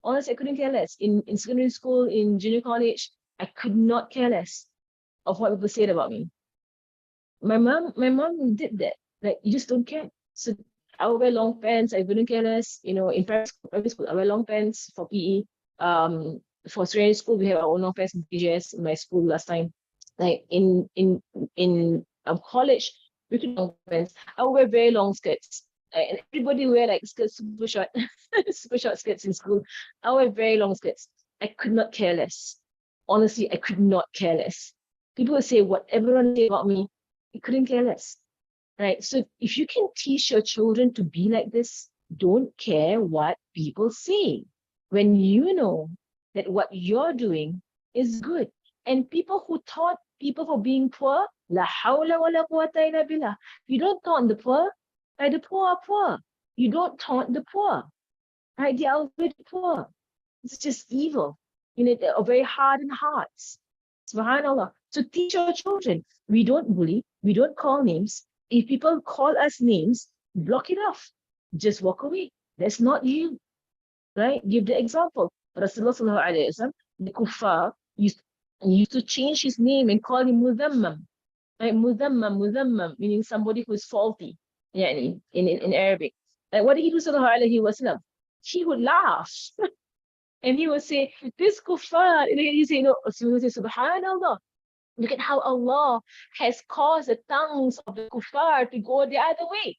Honestly, I couldn't care less. In secondary school, in junior college, I could not care less of what people said about me. My mom did that. Like, you just don't care. So I would wear long pants. I wouldn't care less. In private school, I wear long pants for PE. For secondary school, we have our own long pants in PJS in my school last time. Like in college, we could long pants. I would wear very long skirts. And everybody wear like skirts super short, super short skirts in school. I wear very long skirts. I could not care less. Honestly, I could not care less. People would say whatever they say about me, I couldn't care less. Right? So if you can teach your children to be like this, don't care what people say. When you know that what you're doing is good. And people who taught people for being poor, la hawla wa la quwwata illa billah. You don't taunt the poor, right? The poor are poor. You don't taunt the poor, right? They are already poor. It's just evil. They are very hardened hearts. Subhanallah. So teach your children. We don't bully. We don't call names. If people call us names, block it off. Just walk away. That's not you, right? Give the example. Rasulullah, the kuffar, used to change his name and call him Muzammam. Right? Muzammam, meaning somebody who is faulty. Yeah, in Arabic. Like, what did he do, sallallahu alayhi wasallam? He would laugh. And he would say, this kuffar, and then he say, no, he would say, Subhanallah. Look at how Allah has caused the tongues of the kuffar to go the other way.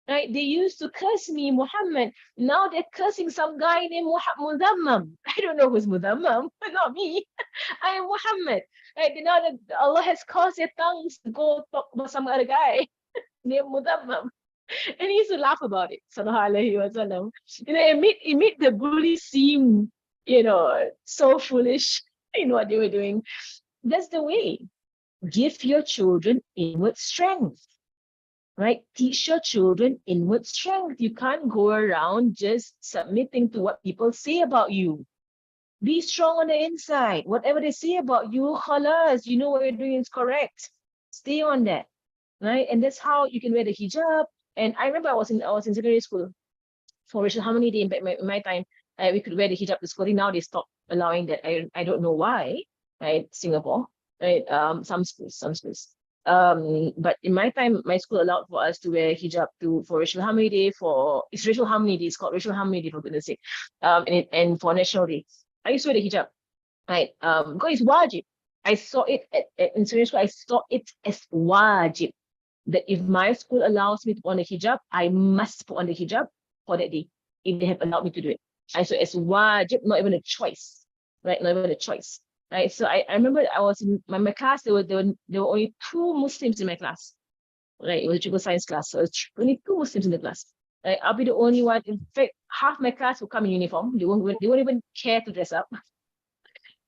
Right? They used to curse me, Muhammad. Now they're cursing some guy named Mudammam. I don't know who's Mudammam, not me. I am Muhammad. Right? Now that Allah has caused their tongues to go talk about some other guy named Mudammam. And he used to laugh about it. Sallallahu Alaihi Wasallam. It made the bully seem, so foolish in what they were doing. That's the way. Give your children inward strength, right? Teach your children inward strength. You can't go around just submitting to what people say about you. Be strong on the inside. Whatever they say about you, khalas, you know what you're doing is correct. Stay on that, right? And that's how you can wear the hijab. And I remember I was in secondary school for racial harmony day in my time. We could wear the hijab to school. Now they stopped allowing that. I don't know why, right? Singapore, right? Some schools. But in my time, my school allowed for us to wear hijab for racial harmony day. It's racial harmony day. It's called racial harmony day, for goodness sake. And for national day, I used to wear the hijab, right? Because it's wajib. I saw it in secondary school. I saw it as wajib, that if my school allows me to put on the hijab, I must put on the hijab for that day, if they have allowed me to do it. And so it's wajib, not even a choice, right? Not even a choice, right? So I remember I was in my class, there were only 2 Muslims in my class, right? It was a triple science class, so it's only 2 Muslims in the class. Right? I'll be the only one. In fact, half my class will come in uniform. They won't even care to dress up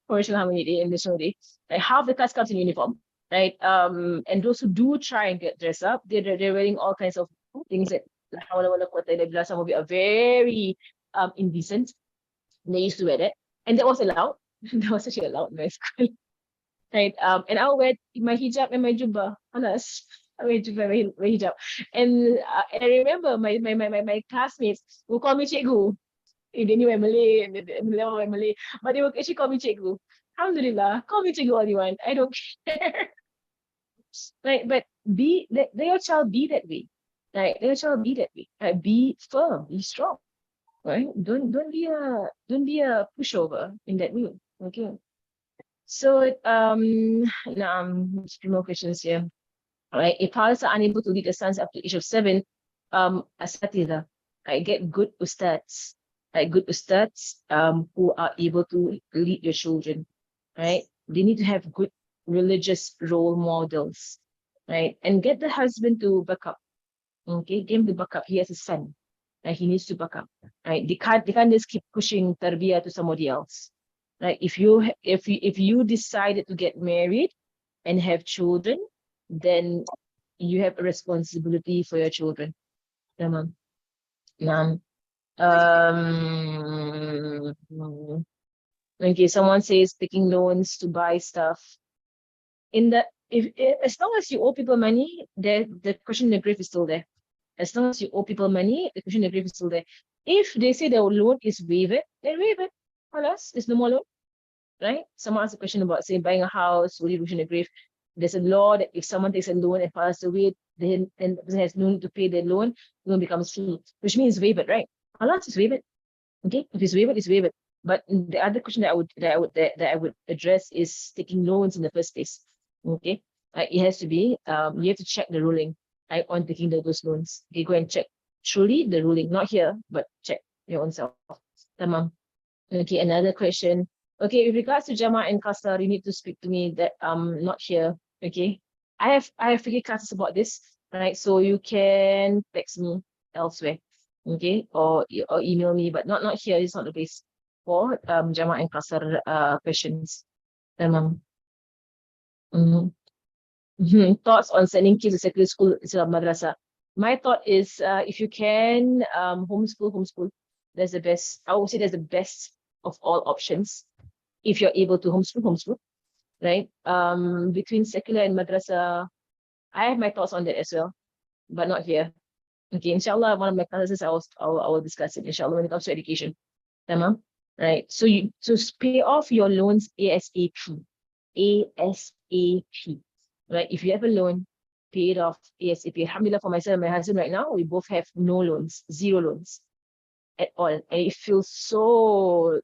for National Harmony Day and National Day. Like half the class comes in uniform, right? And those who do try and get dressed up, they're wearing all kinds of things that some of it are very indecent. They used to wear that, and that was allowed. That was actually allowed in my school, right? And I'll wear my hijab and my jubba. Alas, I wear jubba and my hijab. And I remember my classmates will call me cikgu. If they knew I'm Malay, and they know I'm Malay, but they will actually call me cikgu. Alhamdulillah, call me cikgu all you want. I don't care. Right? But let your child be that way. Right? Let your child be that way. Right? Be firm, be strong. Right? Don't be a pushover in that way. Okay. So now a few more questions here. All right. If fathers are unable to lead their sons up to the age of 7, asatidha, right, get good ustads, right, good ustads who are able to lead your children, right? They need to have good religious role models, right? And get the husband to back up. Okay, get him to back up. He has a son, right? He needs to back up, right? They can't just keep pushing tarbiyah to somebody else, right? If you decided to get married and have children, then you have a responsibility for your children. Okay, someone says taking loans to buy stuff. As long as you owe people money, the question in the grave is still there. As long as you owe people money, the question in the grave is still there. If they say the loan is waived, then waive it. Alas, there's no more loan, right? Someone asked a question about, say, buying a house, will you in the grave? There's a law that if someone takes a loan and passes away, then the person has no need to pay the loan becomes free, which means waive it, right? Alas, it's waived. Okay, if it's waived, it's waived. But the other question that I would address is taking loans in the first place. Okay, it has to be you have to check the ruling on taking those loans. Okay, go and check truly the ruling, not here, but check your own self. Tamam. Okay, another question. Okay, with regards to Jama and Qasar, you need to speak to me that not here. Okay, I have Fiqh classes about this, right? So you can text me elsewhere, okay, or email me, but not here. It's not the place for Jama and Qasar questions. Thoughts on sending kids to secondary school instead of madrasa? My thought is, if you can homeschool. That's the best. I would say that's the best of all options. If you're able to homeschool, right? Between secular and madrasa, I have my thoughts on that as well, but not here. Okay, inshallah, one of my classes I will discuss it, inshallah, when it comes to education. Tamam? Right. So you pay off your loans ASAP. ASAP. Right? If you have a loan, pay it off ASAP. Alhamdulillah, for myself and my husband right now, we both have no loans, 0 loans at all. And it feels so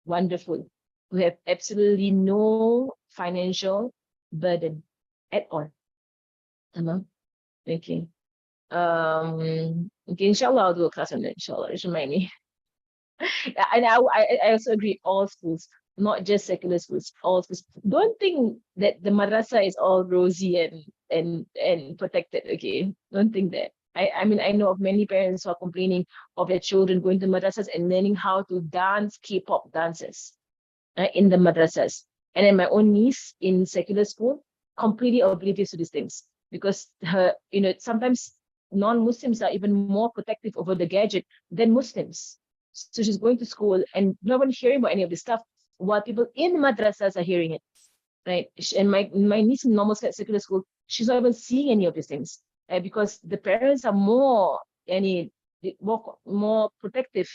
wonderful, who have absolutely no financial burden at all. Tamam? Okay. Okay, inshallah, I'll do a class on that, inshallah. Just remind me. And I also agree, all schools, not just secular schools, all schools. Don't think that the madrasa is all rosy and protected, okay? Don't think that. I mean, I know of many parents who are complaining of their children going to madrasas and learning how to dance K-pop dances in the madrasas. And then my own niece in secular school, completely oblivious to these things because her, sometimes non-Muslims are even more protective over the gadget than Muslims. So she's going to school and no one hearing about any of this stuff while people in madrasas are hearing it, right? And my niece in normal secular school, she's not even seeing any of these things because the parents are more protective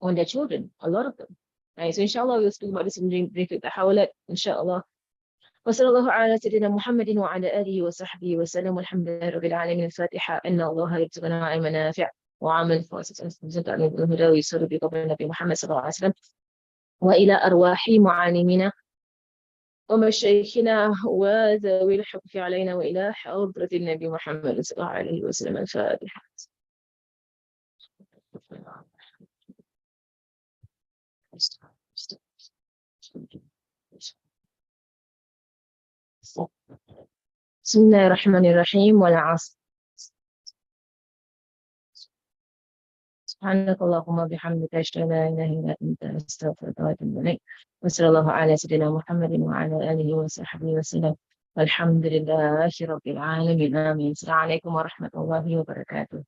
on their children, a lot of them. Right? So inshallah we'll speak about this in Fiqh Tahawalat, inshallah. وصلى الله على سيدنا محمد وعلى آله وصحبه وسلم والحمد لله رب العالمين. الفاتحة. إن الله يرزقنا علم نافع وعمل فاسد عن الهدى ويسر بقبر النبي محمد صلى الله عليه وسلم وإلى أرواح معالمنا ومشايخنا وذوي الحق علينا وإلى حضرة النبي محمد صلى الله عليه وسلم. الفاتحة. بسم الله الرحمن الرحيم. والعصر. سبحانك اللهم وبحمدك أشهد أن لا إله إلا أنت أستغفرك وأتوب إليك. وصلى الله على سيدنا محمد وعلى آله وصحبه وسلم والحمد لله رب العالمين. آمين. السلام عليكم ورحمة الله وبركاته.